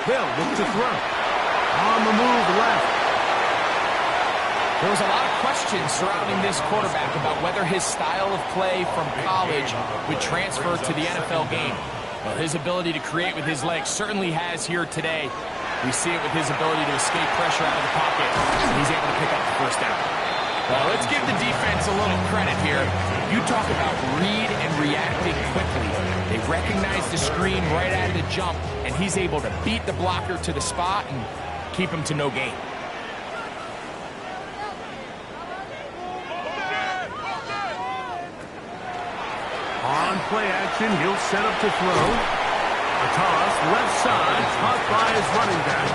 They'll look to throw. On the move left. There was a lot of questions surrounding this quarterback about whether his style of play from college would transfer to the NFL game. Well, his ability to create with his legs certainly has here today. We see it with his ability to escape pressure out of the pocket, and he's able to pick up the first down. Well, let's give the defense a little credit here. You talk about read and reacting quickly. They recognize the screen right out of the jump, and he's able to beat the blocker to the spot and keep him to no gain. On play action, he'll set up to throw. A toss, left side, caught by his running back.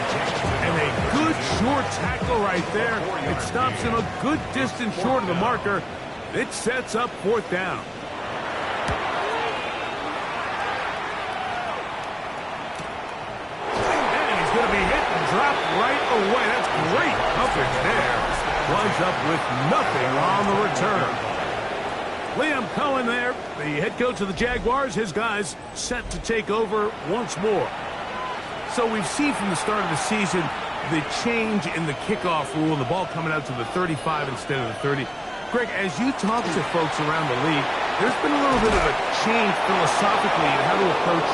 And a good short tackle right there. It stops him a good distance short of the marker. It sets up fourth down. And he's going to be hit and dropped right away. That's great coverage there. Winds up with nothing on the return. Liam Cohen there, the head coach of the Jaguars. His guys set to take over once more. So we've seen from the start of the season the change in the kickoff rule, the ball coming out to the 35 instead of the 30. Greg, as you talk to folks around the league, there's been a little bit of a change philosophically in how to approach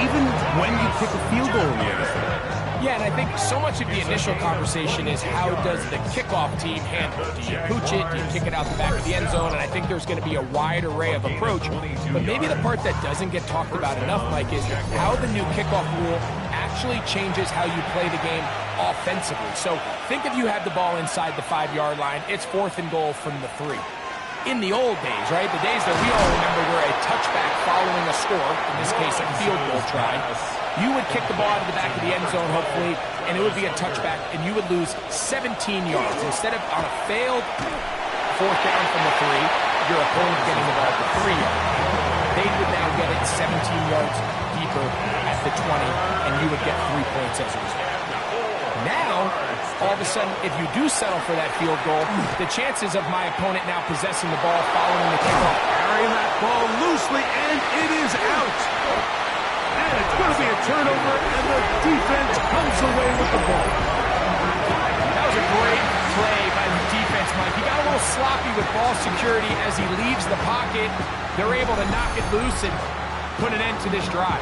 even when you kick a field goal in the NFL. Yeah, and I think so much of the initial conversation is how does the kickoff team handle it? Do you pooch it? Do you kick it out the back of the end zone? And I think there's going to be a wide array of approach. But maybe the part that doesn't get talked about enough, Mike, is how the new kickoff rule actually changes how you play the game offensively. So think if you have the ball inside the 5-yard line, it's 4th and goal from the 3. In the old days, right, the days that we all remember were a touchback following a score, in this case a field goal try, you would kick the ball out of the back of the end zone, hopefully, and it would be a touchback, and you would lose 17 yards. Instead of on a failed 4th down from the 3, your opponent getting the ball at the 3-yard. They would now get it 17 yards deeper at the 20, and you would get 3 points as a result. Now, all of a sudden, if you do settle for that field goal, the chances of my opponent now possessing the ball following the kickoff. Carrying that ball loosely, and it is out. And it's going to be a turnover, and the defense comes away with the ball. That was a great play by the defense, Mike. He got a little sloppy with ball security as he leaves the pocket. They're able to knock it loose and put an end to this drive.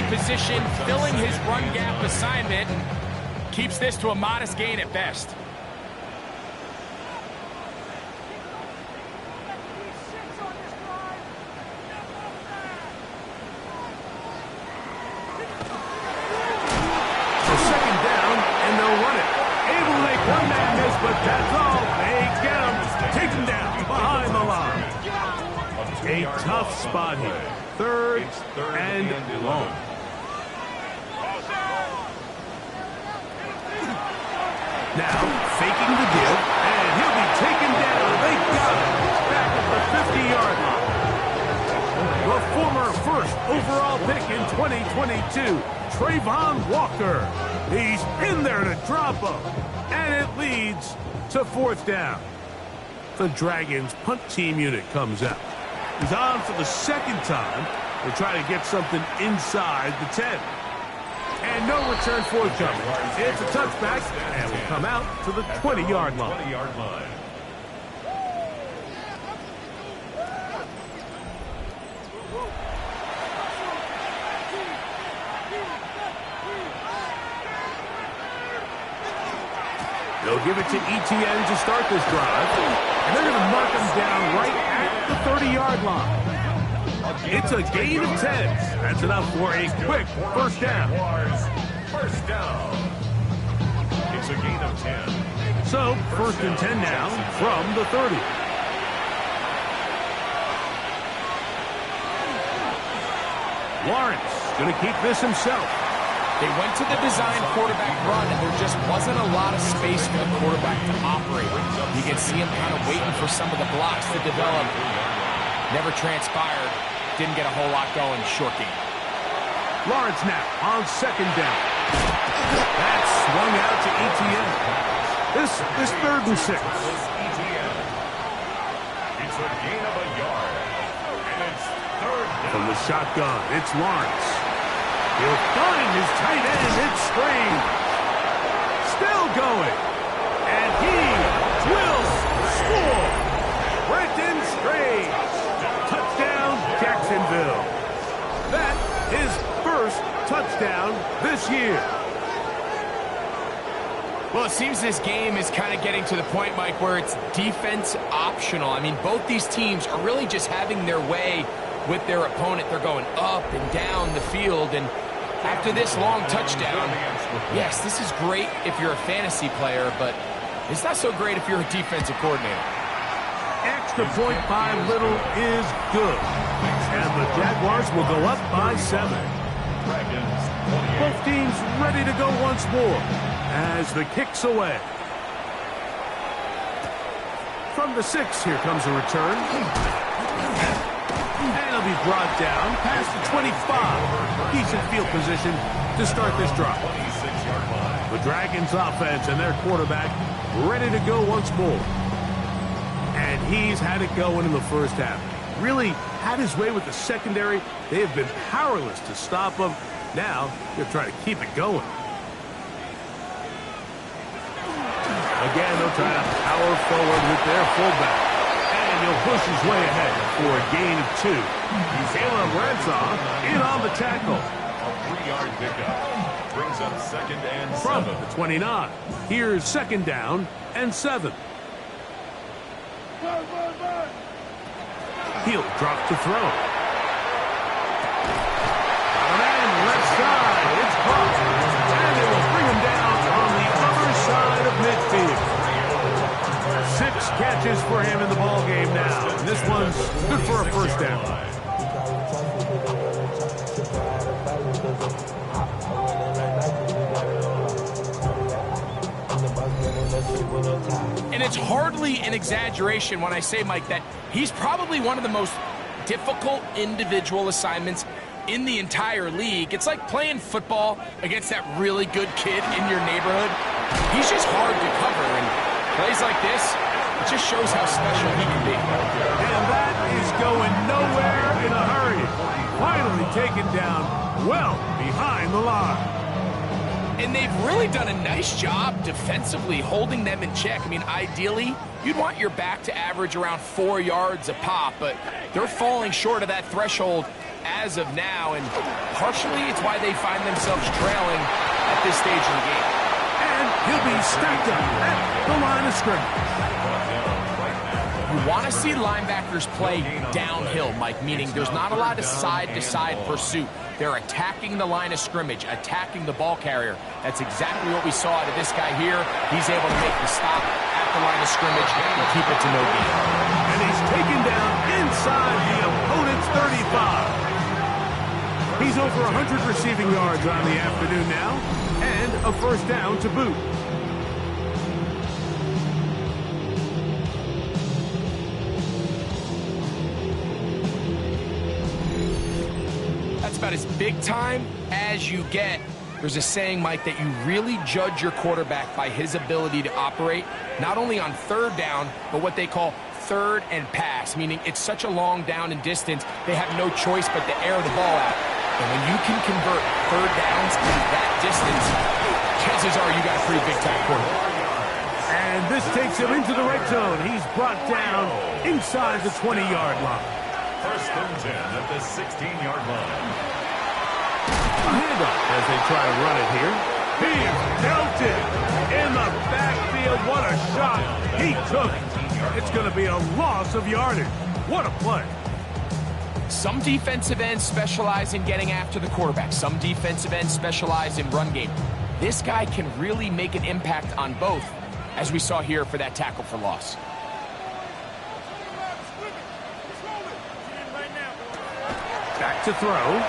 Position, filling his run gap assignment, and keeps this to a modest gain at best. So 2nd down, and they'll run it. Able to make one man miss, but that's all. They get him. Take him down behind the line. A tough spot here. 3rd and long. Now, faking the give, and he'll be taken down. They got him. Back at the 50-yard line. The former first overall pick in 2022, Trayvon Walker. He's in there to drop him, and it leads to 4th down. The Dragons punt team unit comes out. He's on for the 2nd time to try to get something inside the 10. And no return forthcoming. It's a touchback, and will come out to the 20-yard line. 20-yard line. They'll give it to Etienne to start this drive, and they're going to mark him down right at the 30-yard line. It's a gain of 10. That's enough for a quick first down. First down. It's a gain of 10. So, 1st and 10 now from the 30. Lawrence going to keep this himself. They went to the design quarterback run, and there just wasn't a lot of space for the quarterback to operate. You can see him kind of waiting for some of the blocks to develop. Never transpired. Didn't get a whole lot going. Short game. Lawrence now on second down. That's swung out to ETN. This 3rd and 6. It's a gain of a yard. And it's 3rd down. From the shotgun, it's Lawrence. He'll find his tight end. It's Strange. Still going. And he will score. Brenton Strange. Touchdown, Jacksonville. That is first touchdown this year. Well, it seems this game is kind of getting to the point, Mike, where it's defense optional. I mean, both these teams are really just having their way with their opponent. They're going up and down the field, and after this long touchdown, yes, this is great if you're a fantasy player, but it's not so great if you're a defensive coordinator. Extra point by little is good. And the Jaguars will go up by 7. Both teams ready to go once more as the kick's away. From the 6, here comes a return. And he'll be brought down past the 25. Decent field position to start this drive. The Dragons offense and their quarterback ready to go once more. And he's had it going in the first half. Really had his way with the secondary. They have been powerless to stop him. Now they're trying to keep it going. Again, they'll try to power forward with their fullback. And he'll push his way ahead for a gain of 2. Caleb Ransall in on the tackle. A 3-yard pickup brings up 2nd and 7. From the 29. Here's 2nd down and 7. He'll drop to throw. And left side, it's caught. And they will bring him down on the other side of midfield. 6 catches for him in the ball game now. And this one's good for a first down. And it's hardly an exaggeration when I say, Mike, that he's probably one of the most difficult individual assignments in the entire league. It's like playing football against that really good kid in your neighborhood. He's just hard to cover, and plays like this, it just shows how special he can be. And that is going nowhere in a hurry. Finally taken down well behind the line. And they've really done a nice job defensively holding them in check. I mean, ideally, you'd want your back to average around 4 yards a pop, but they're falling short of that threshold as of now, and partially it's why they find themselves trailing at this stage of the game. And he'll be stacked up at the line of scrimmage. You want to see linebackers play downhill, Mike, meaning there's not a lot of side-to-side pursuit. They're attacking the line of scrimmage, attacking the ball carrier. That's exactly what we saw out of this guy here. He's able to make the stop at the line of scrimmage and keep it to no gain. And he's taken down inside the opponent's 35. He's over 100 receiving yards on the afternoon now, and a first down to boot. That's about as big time as you get. There's a saying, Mike, that you really judge your quarterback by his ability to operate, not only on 3rd down, but what they call 3rd and pass, meaning it's such a long down and distance, they have no choice but to air the ball out. And when you can convert 3rd downs in that distance, chances are you got a pretty big-time quarterback. And this takes him into the red zone. He's brought down inside the 20-yard line. 1st and 10 at the 16-yard line. A handoff as they try to run it here. He's belted in the backfield. What a shot he took. It's going to be a loss of yardage. What a play. Some defensive ends specialize in getting after the quarterback. Some defensive ends specialize in run game. This guy can really make an impact on both, as we saw here for that tackle for loss. Back to throw.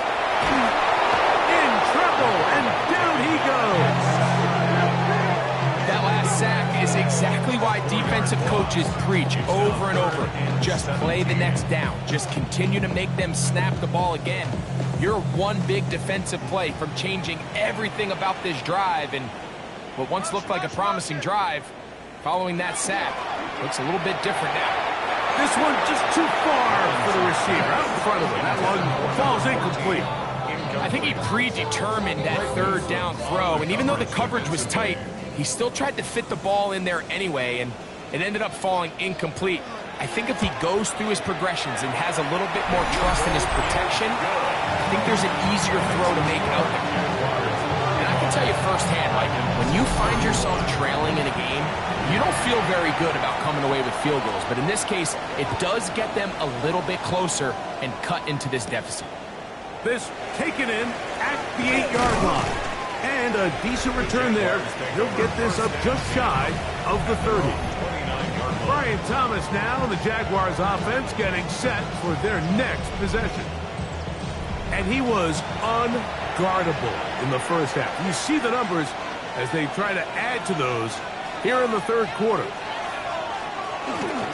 why defensive coaches preach over and over, just play the next down. Just continue to make them snap the ball again. You're one big defensive play from changing everything about this drive, and what once looked like a promising drive, following that sack, looks a little bit different now. This one just too far for the receiver, out in front of him. That one falls incomplete. I think he predetermined that third down throw, and even though the coverage was tight, he still tried to fit the ball in there anyway, and it ended up falling incomplete. I think if he goes through his progressions and has a little bit more trust in his protection, I think there's an easier throw to make out there. And I can tell you firsthand, Mike, when you find yourself trailing in a game, you don't feel very good about coming away with field goals, but in this case, it does get them a little bit closer and cut into this deficit. This taken in at the 8-yard line. And a decent return there. He'll get this up just shy of the 30. Brian Thomas now, the Jaguars offense getting set for their next possession. And he was unguardable in the first half. You see the numbers as they try to add to those here in the third quarter.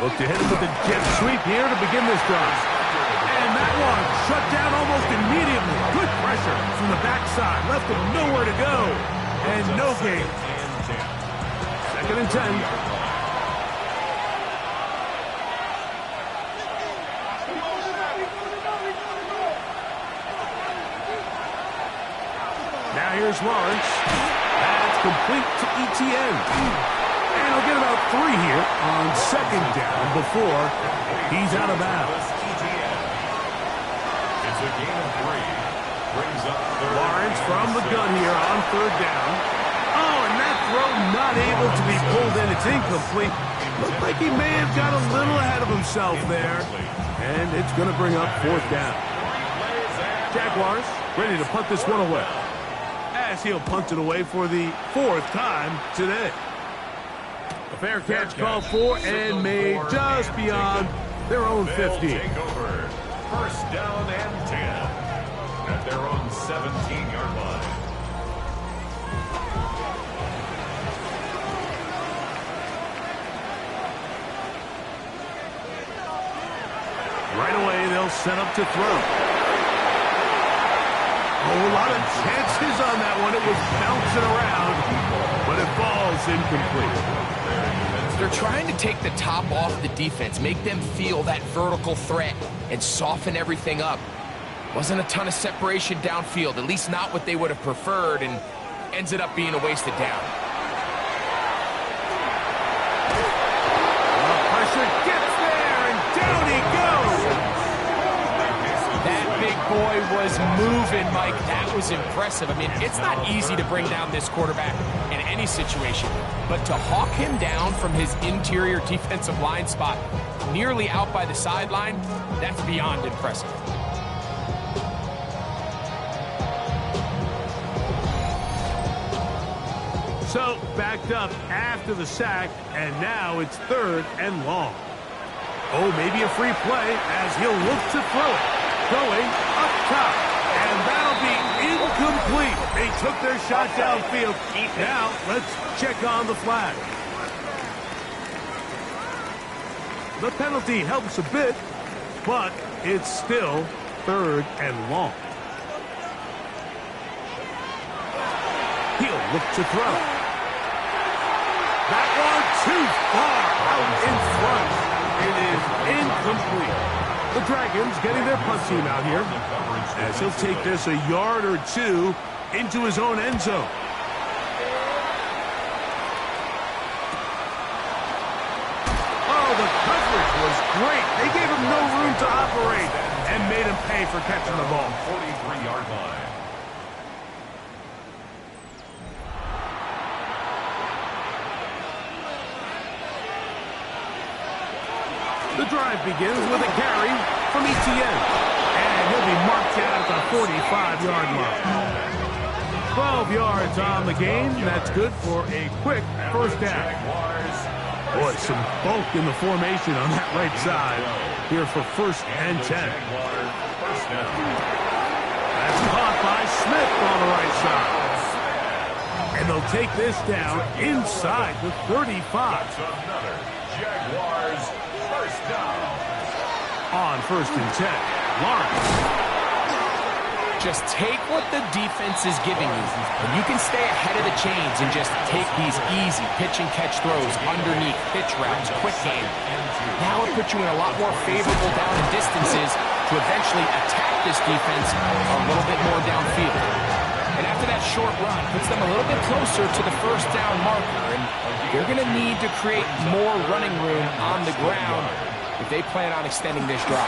Look to hit him with the jet sweep here to begin this drive. And that one shut down almost immediately. Good pressure from the backside. Left him nowhere to go. And no gain. 2nd and 10. Now here's Lawrence. That's complete to ETN. And he'll get about 3 here on 2nd down before he's out of bounds. It's a gain of 3. Brings up Lawrence from the gun here on 3rd down. Oh, and that throw not able to be pulled in. It's incomplete. Looked like he may have got a little ahead of himself there. And it's going to bring up 4th down. Jaguars ready to punt this one away. As he'll punt it away for the 4th time today. A fair catch called for and made just beyond their own 15. First down and 10 at their own 17-yard line. Right away, they'll set up to throw. Oh, a lot of chances on that one. It was bouncing around, but it falls incomplete. They're trying to take the top off the defense, make them feel that vertical threat, and soften everything up. Wasn't a ton of separation downfield, at least not what they would have preferred, and ends it up being a wasted down. Pressure gets there, and down he goes. That big boy was moving, Mike. That was impressive. I mean, it's not easy to bring down this quarterback in any situation, but to hawk him down from his interior defensive line spot, nearly out by the sideline, that's beyond impressive. So, backed up after the sack, and now it's 3rd and long. Oh, maybe a free play as he'll look to throw it. Going up top, and that'll be incomplete. They took their shot downfield. Now, let's check on the flag. The penalty helps a bit, but it's still 3rd and long. He'll look to throw. That one too far out in front. It is incomplete. The Dragons getting their punt team out here as he'll take this a yard or 2 into his own end zone. Oh, the coverage was great. They gave him no room to operate and made him pay for catching the ball. 43-yard line. The drive begins with a carry from ETN. And he'll be marked out at the 45-yard line. 12 yards on the game. That's good for a quick first down. Boy, some bulk in the formation on that right side here for 1st and 10. That's caught by Smith on the right side. And they'll take this down inside the 35. That's another Jaguars first down. On 1st and 10, Lawrence. Just take what the defense is giving you, and you can stay ahead of the chains and just take these easy pitch-and-catch throws underneath, pitch routes, quick game. Now it puts you in a lot more favorable down and distances to eventually attack this defense a little bit more downfield. And after that short run, puts them a little bit closer to the first down marker, and they're going to need to create more running room on the ground if they plan on extending this drive.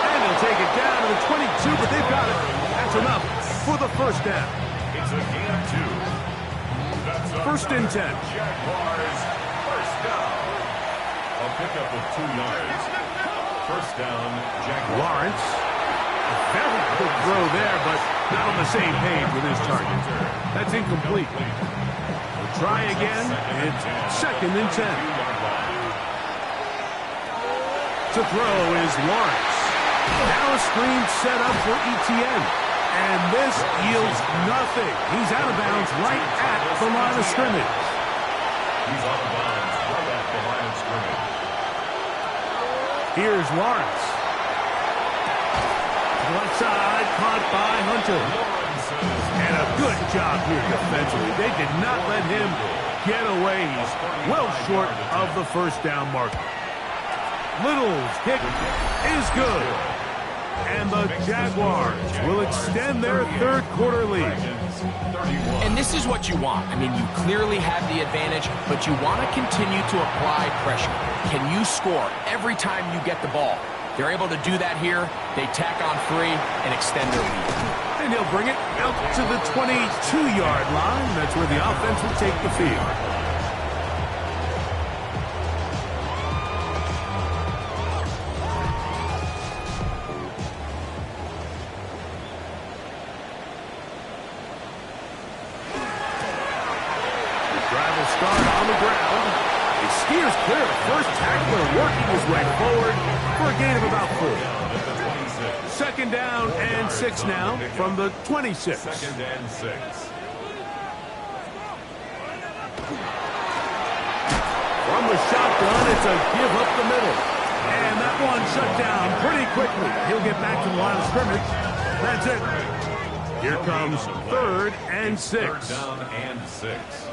And they'll take it down to the 22, but they've got it. That's enough for the first down. It's a gain of 2. That's 1st and 10. Jaguars first down. A pickup of 2 yards. First down, Jaguars. Lawrence. A very good throw there, but not on the same page with his target. That's incomplete. We'll try again. It's 2nd and 10. To throw is Lawrence. Now a screen set up for Etienne. And this yields nothing. He's out of bounds right at the line of scrimmage. He's out of bounds right at the line of scrimmage. Here's Lawrence. Left side, caught by Hunter. And a good job here defensively. They did not let him get away. He's well short of the first down marker. Little's kick is good. And the Jaguars will extend their third quarter lead. And this is what you want. I mean, you clearly have the advantage, but you want to continue to apply pressure. Can you score every time you get the ball? They're able to do that here. They tack on 3 and extend their lead. And he'll bring it out to the 22-yard line. That's where the offense will take the field. Steers clear of the first tackler, working his way forward for a gain of about 4. 2nd down and 6 now from the 26. 2nd and 6. From the shotgun, it's a give up the middle. And that one shut down pretty quickly. He'll get back to the line of scrimmage. That's it. Here comes 3rd and 6. 3rd down and 6.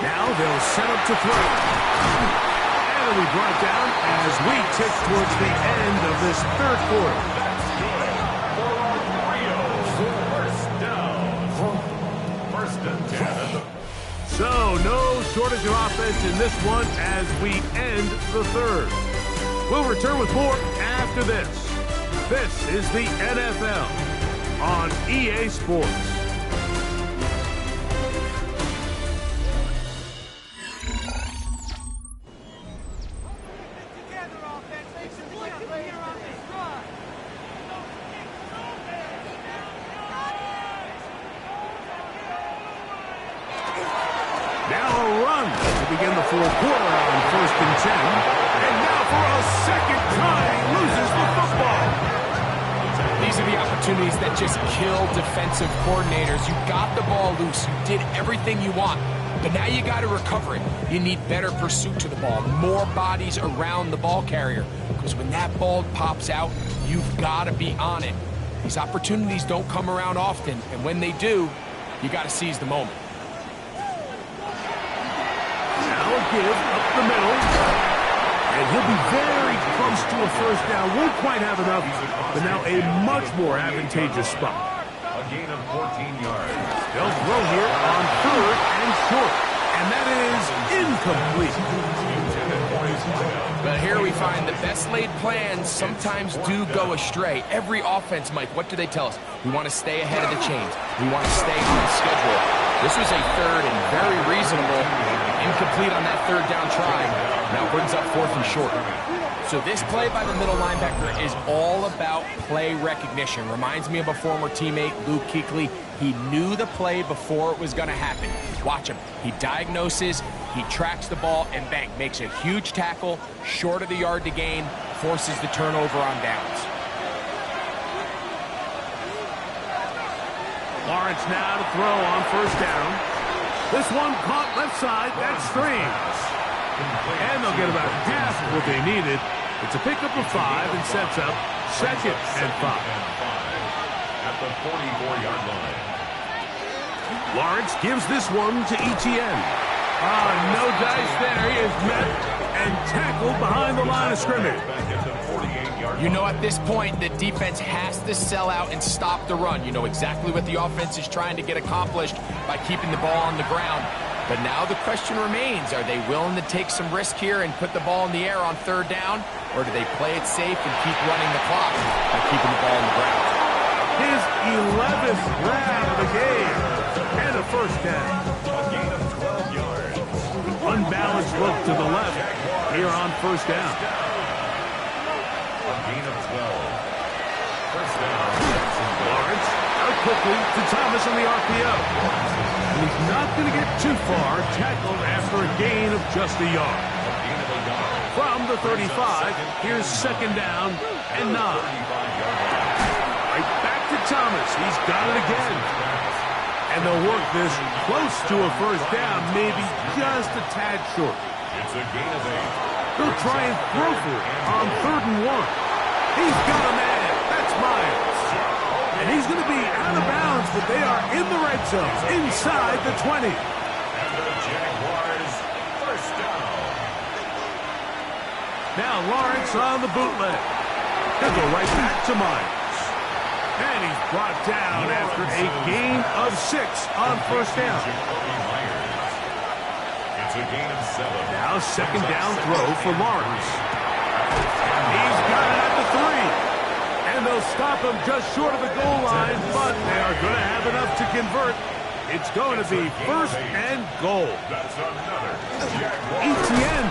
Now they'll set up to throw. And it'll be brought down as we tick towards the end of this 3rd quarter. That's good for Rio. First down. 1st and 10. So no shortage of offense in this one as we end the 3rd. We'll return with more after this. This is the NFL on EA Sports. Begin the 4th quarter on 1st and 10. And now for a second time, he loses the football. These are the opportunities that just kill defensive coordinators. You got the ball loose. You did everything you want. But now you got to recover it. You need better pursuit to the ball, more bodies around the ball carrier. Because when that ball pops out, you've got to be on it. These opportunities don't come around often. And when they do, you got to seize the moment. Give up the middle, and he'll be very close to a first down. Won't quite have enough, but now a much more advantageous spot. A gain of 14 yards. They'll throw here on 3rd and short, and that is incomplete. But here we find the best laid plans sometimes do go astray. Every offense, Mike, what do they tell us? We want to stay ahead of the chains. We want to stay on schedule. This was a 3rd and very reasonable. Incomplete on that 3rd down try. Now brings up 4th and short. So this play by the middle linebacker is all about play recognition. Reminds me of a former teammate, Luke Kuechly. He knew the play before it was going to happen. Watch him. He diagnoses, he tracks the ball, and bang, makes a huge tackle, short of the yard to gain, forces the turnover on downs. Lawrence now to throw on first down. This one caught left side. That's Strange. And they'll get about half of what they needed. It's a pickup of 5 and sets up 2nd and 5. At the 44-yard line. Lawrence gives this one to Etienne. No dice there. He is met and tackled behind the line of scrimmage. Back at the 48-yard line. You know, at this point, the defense has to sell out and stop the run. You know exactly what the offense is trying to get accomplished by keeping the ball on the ground. But now the question remains, are they willing to take some risk here and put the ball in the air on 3rd down? Or do they play it safe and keep running the clock by keeping the ball on the ground? His 11th grab of the game. And a first down. A gain of 12 yards. Unbalanced look to the left here on first down. A gain of 12. First down. Lawrence out quickly to Thomas on the RPO. And he's not going to get too far, tackled after a gain of just a yard. From the 35, here's 2nd down and 9. Right back to Thomas. He's got it again. And they'll work this close to a first down, maybe just a tad short. It's a gain of 8. They'll try and throw for it on 3rd and 1. He's got a man. That's Myers. And he's going to be out of bounds, but they are in the red zone, inside the 20. And the Jaguars, first down. Now Lawrence on the bootleg. He'll go right back to Myers. And he's brought down after a gain of 6 on first down. It's a gain of 7. Now 2nd down throw for Lawrence. He's got it at the 3. And they'll stop him just short of the goal line, but they are going to have enough to convert. It's going to be 1st and goal. That's another Jaguar. Etienne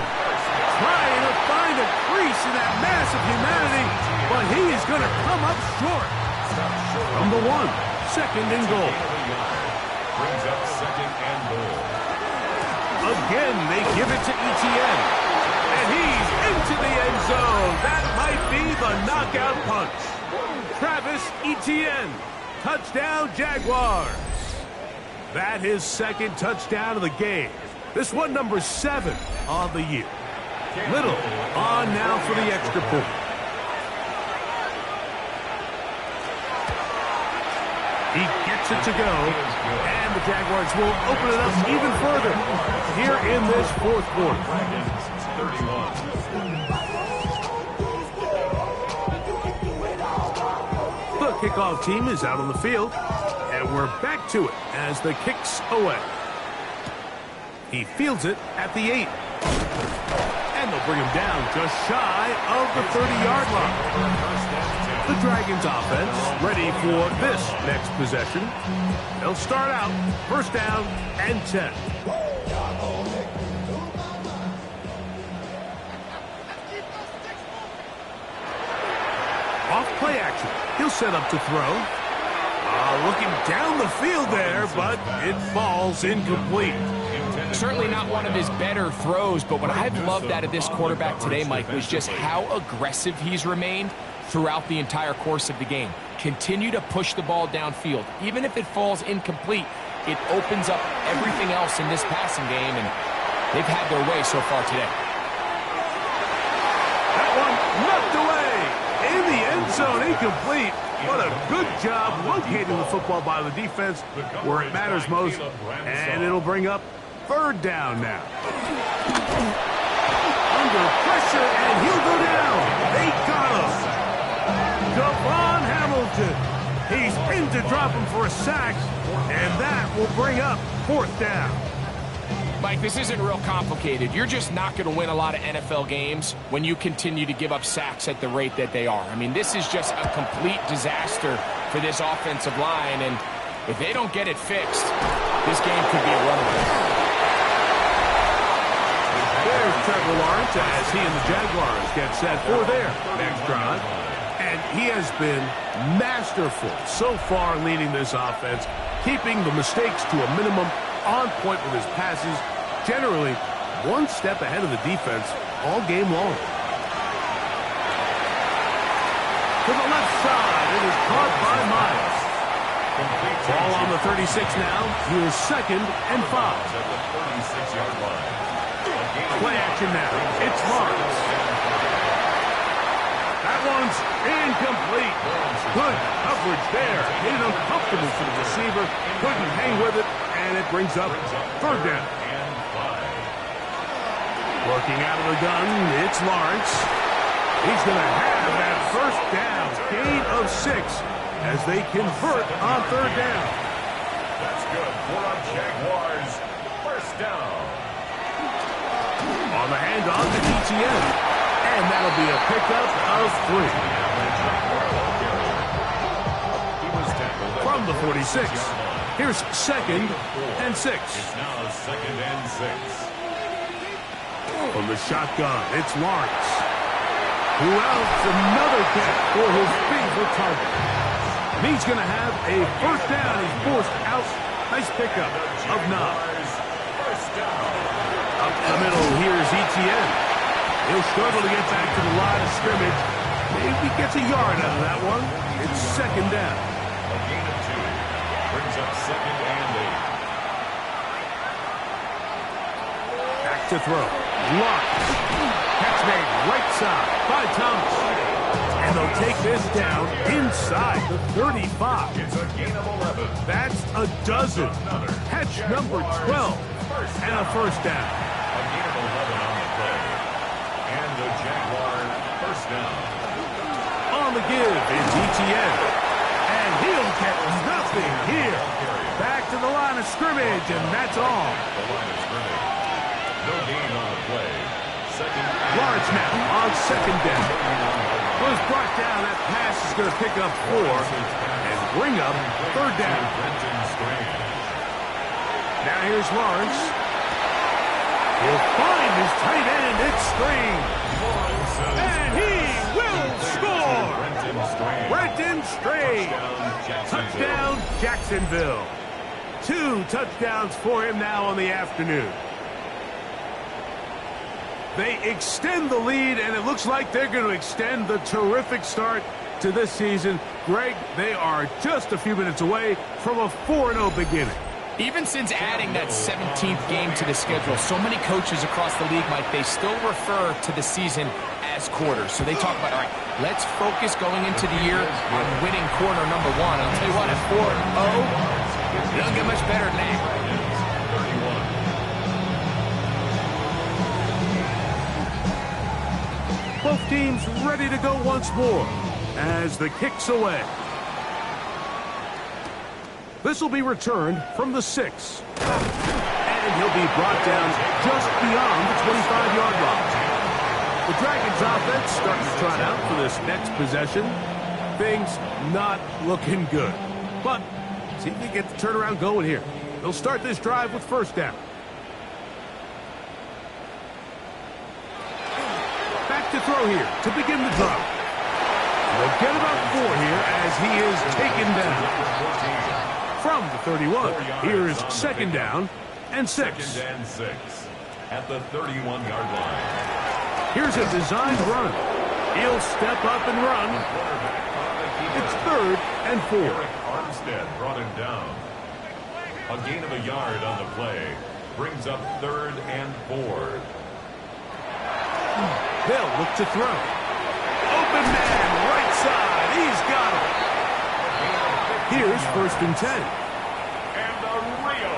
trying to find a crease in that mass of humanity, but he is going to come up short. From the 1, 2nd and goal. Brings up 2nd and goal. Again, they give it to Etienne. And he's into the end zone. That might be the knockout punch. Travis Etienne. Touchdown, Jaguars. That his 2nd touchdown of the game. This one number 7 on the year. Little on now for the extra point. He gets it to go, and the Jaguars will open it up even further here in this 4th quarter. 31. The kickoff team is out on the field, and we're back to it as the kicks away. He fields it at the 8. And they'll bring him down just shy of the 30-yard line. The Dragons offense ready for this next possession. They'll start out 1st down and 10. Off play action. He'll set up to throw. Looking down the field there, but it falls incomplete. Certainly not one of his better throws, but what I've loved out of this quarterback today, Mike, was just how aggressive he's remained throughout the entire course of the game. Continue to push the ball downfield. Even if it falls incomplete, it opens up everything else in this passing game, and they've had their way so far today. That one knocked away in the end zone, incomplete. What a good job locating the football by the defense where it matters most, and it'll bring up 3rd down now. Under pressure, and he'll go down. They got him. Devon Hamilton. He's in to drop him for a sack, and that will bring up 4th down. Mike, this isn't real complicated. You're just not going to win a lot of NFL games when you continue to give up sacks at the rate that they are. I mean, this is just a complete disaster for this offensive line, and if they don't get it fixed, this game could be a runaway. There's Trevor Lawrence as he and the Jaguars get set for their next drive. And he has been masterful so far leading this offense, keeping the mistakes to a minimum, on point with his passes, generally one step ahead of the defense all game long. To the left side, it is caught by Myers. Ball on the 36 now. Here's 2nd and 5. At the 36-yard line. Play action now. It's Lawrence. That one's incomplete. Good coverage there. Made it uncomfortable for the receiver. Couldn't hang with it, and it brings up 3rd down. Working out of the gun, it's Lawrence. He's going to have that 1st down. Gain of 6 as they convert on 3rd down. That's good for our Jaguars. 1st down. On the handoff to ETN. And that'll be a pickup of 3. From the 46. Here's 2nd and 6. It's now 2nd and 6. From the shotgun, it's Lawrence. Who else? Another catch for his favorite target. And he's going to have a 1st down. He's forced out. Nice pickup of 9. Up the middle, here's ETN. He'll struggle to get back to the line of scrimmage. Maybe gets a yard out of that one. It's 2nd down. A gain of 2. Brings up 2nd and 8. Back to throw. Lawrence. Catch made right side by Thomas. And they'll take this down inside the 35. It's a gain of 11. That's a dozen. Catch number 12. And a 1st down. A gain of 11 on the play. And the Jaguars 1st down. On the give is ETN. And he'll get nothing here. Back to the line of scrimmage, and that's all. The line of scrimmage. No gain on the play. 2nd. Lawrence now on 2nd down. Was brought down. That pass is going to pick up 4 and bring up 3rd down. Now here's Lawrence. He'll find his tight end. It's Strain. And he will score. Brenton Strain. Touchdown, Jacksonville. 2 touchdowns for him now on the afternoon. They extend the lead, and it looks like they're going to extend the terrific start to this season. Greg, they are just a few minutes away from a 4-0 beginning. Even since adding that 17th game to the schedule, so many coaches across the league, Mike, they still refer to the season as quarters. So they talk about, all right, let's focus going into the year on winning quarter number 1. I'll tell you what, at 4-0, it doesn't get much better than that. Both teams ready to go once more as the kick's away. This will be returned from the 6. And he'll be brought down just beyond the 25-yard line. The Dragons offense starting to trot out for this next possession. Things not looking good. But see if they get the turnaround going here. They'll start this drive with 1st down. To throw here to begin the drive. They'll get about 4 here as he is taken down. From the 31, here's 2nd down and 6. 2nd and 6 at the 31-yard line. Here's a designed run. He'll step up and run. It's 3rd and 4. Armstead brought him down. A gain of a yard on the play. Brings up 3rd and 4. They'll look to throw. Open man, right side. He's got it. Here's 1st and 10. And the Rio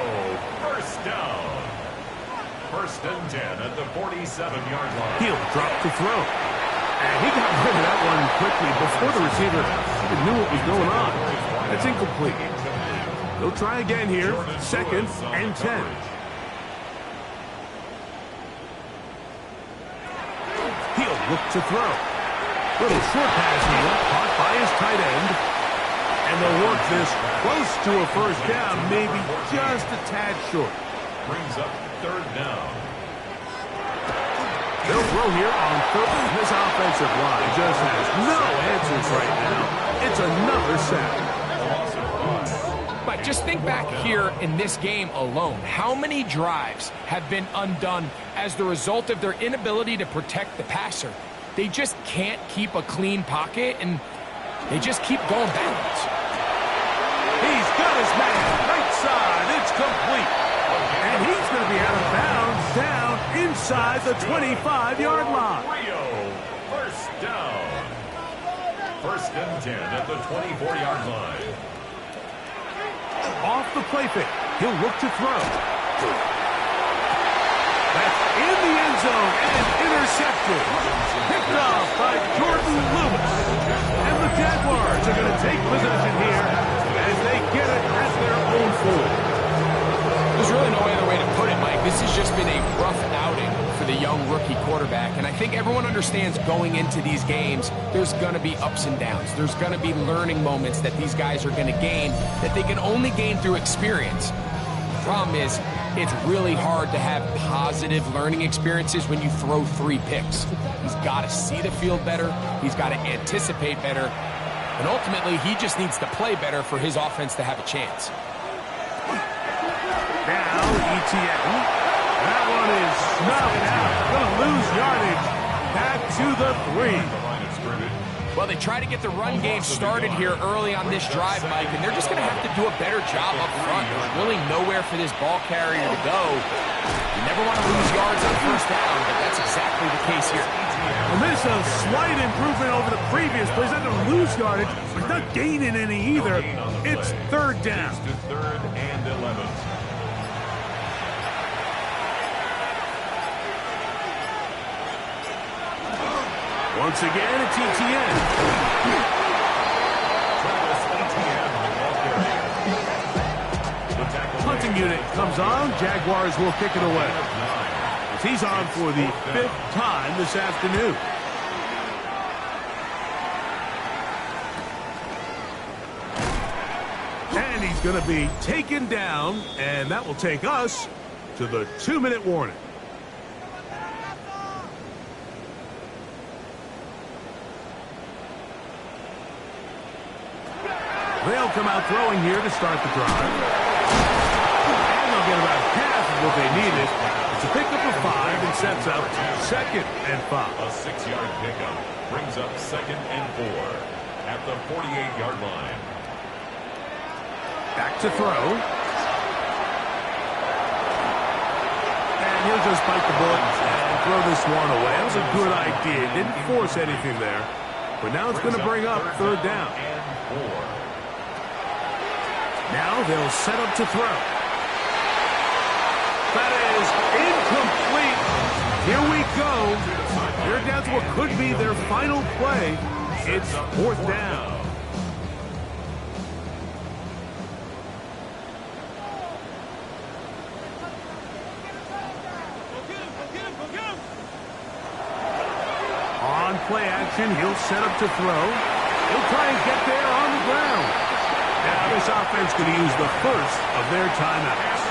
1st down. 1st and 10 at the 47-yard line. He'll drop to throw. And he got rid of that one quickly before the receiver even knew what was going on. It's incomplete. They'll try again here. 2nd and 10. Look to throw. Little short pass here, caught by his tight end. And they'll work this close to a 1st down, maybe just a tad short. Brings up 3rd down. They'll throw here on 3rd. This offensive line just has no answers right now. It's another sack. But just think back here in this game alone. How many drives have been undone as the result of their inability to protect the passer? They just can't keep a clean pocket, and they just keep going backwards. He's got his man. Right side. It's complete. And he's going to be out of bounds down inside the 25-yard line. Rio, first down. First and 10 at the 24-yard line. Off the play fake. He'll look to throw. That's in the end zone and intercepted. Picked off by Jordan Lewis. And the Jaguars are going to take possession here as they get it at their own 4. There's really no other way to put it, Mike. This has just been a rough outing for the young rookie quarterback. And I think everyone understands going into these games, there's going to be ups and downs. There's going to be learning moments that these guys are going to gain that they can only gain through experience. The problem is, it's really hard to have positive learning experiences when you throw 3 picks. He's got to see the field better. He's got to anticipate better. And ultimately, he just needs to play better for his offense to have a chance. Now, ETN. That one is snuffed out. Going to lose yardage. Back to the 3. The line of scrimmage. Well, they try to get the run game started here early on this drive, Mike, and they're just going to have to do a better job up front. There's really nowhere for this ball carrier to go. You never want to lose yards on first down, but that's exactly the case here. And this is a slight improvement over the previous plays. Not going to lose yardage, but not gaining any either. It's third down. To third and 11. Once again, it's ETN. Travis Etienne, the ball carrier. The tackle Punting unit comes on. Jaguars will kick it away. As he's on for the 5th time this afternoon. And he's going to be taken down, and that will take us to the 2-minute warning. They'll come out throwing here to start the drive. And they'll get about half of what they needed. It's a pickup of 5 and sets up 2nd and 5. A 6-yard pickup brings up 2nd and 4 at the 48-yard line. Back to throw. And he'll just bite the bullet and throw this one away. That was a good idea. Didn't force anything there. But now it's going to bring up 3rd down. And 4. Now they'll set up to throw. That is incomplete. Here we go. They're down to what could be their final play. It's 4th down. On play action, he'll set up to throw. He'll try and get there on the ground. Now this offense going to use the first of their timeouts.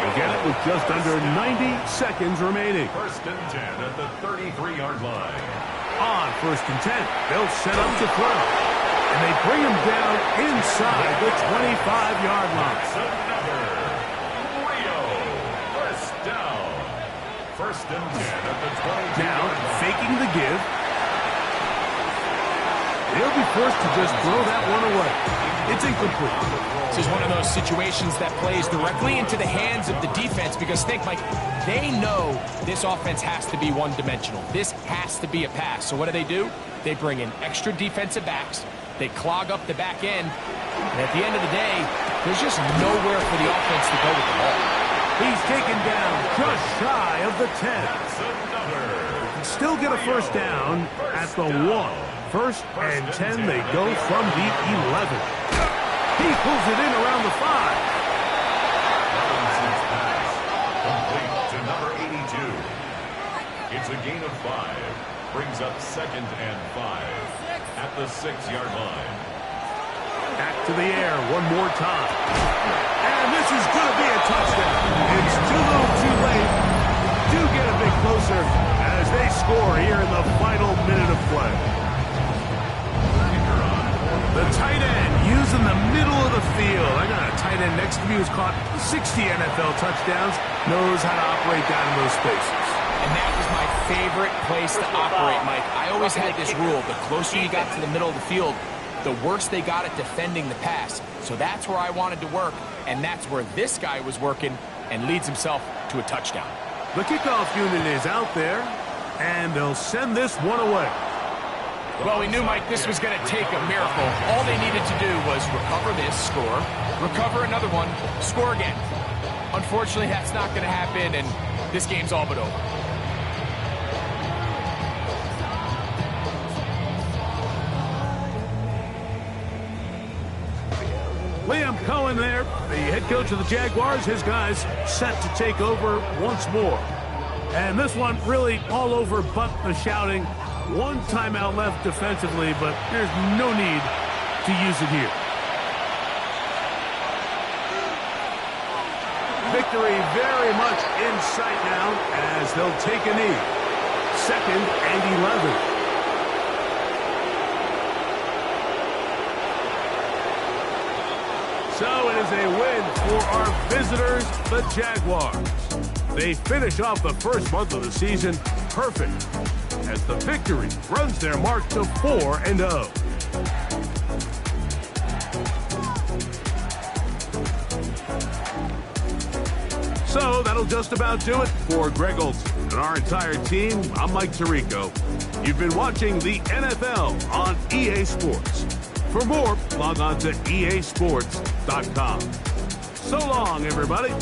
They'll get it with just under 90 seconds remaining. 1st and 10 at the 33-yard line. On 1st and 10, they'll set up to throw. And they bring him down inside the 25-yard line. It's another Rio. 1st down. 1st and 10 at the 22-yard Now, line. faking the give. They'll be forced to just throw that one away. It's incomplete. This is one of those situations that plays directly into the hands of the defense because think, Mike, they know this offense has to be one-dimensional. This has to be a pass. So what do? They bring in extra defensive backs. They clog up the back end. And at the end of the day, there's just nowhere for the offense to go with the ball. He's taken down just shy of the 10. Still get a 1st down at the 1. 1st and 10, they go from the 11. He pulls it in around the 5. Robinson's pass complete to number 82. It's a gain of 5. Brings up 2nd and 5 at the 6-yard line. Back to the air one more time. And this is going to be a touchdown. It's too little too late. Do get a bit closer as they score here in the final minute of play. The tight end using the middle of the field. I got a tight end next to me who's caught 60 NFL touchdowns, knows how to operate down in those spaces. And that was my favorite place to operate, Mike. I always had this rule. The closer you got to the middle of the field, the worse they got at defending the pass. So that's where I wanted to work, and that's where this guy was working and leads himself to a touchdown. The kickoff unit is out there, and they'll send this one away. Well, we knew, Mike, this was going to take a miracle. All they needed to do was recover this, score, recover another one, score again. Unfortunately, that's not going to happen, and this game's all but over. Liam Cohen there, the head coach of the Jaguars. His guys set to take over once more. And this one really all over but the shouting. One timeout left defensively, but there's no need to use it here. Victory very much in sight now as they'll take a knee. 2nd and 11. So it is a win for our visitors, the Jaguars. They finish off the first month of the season perfect as the victory runs their mark to 4-0. So that'll just about do it for Greg Olsen and our entire team. I'm Mike Tirico. You've been watching the NFL on EA Sports. For more, log on to easports.com. So long, everybody.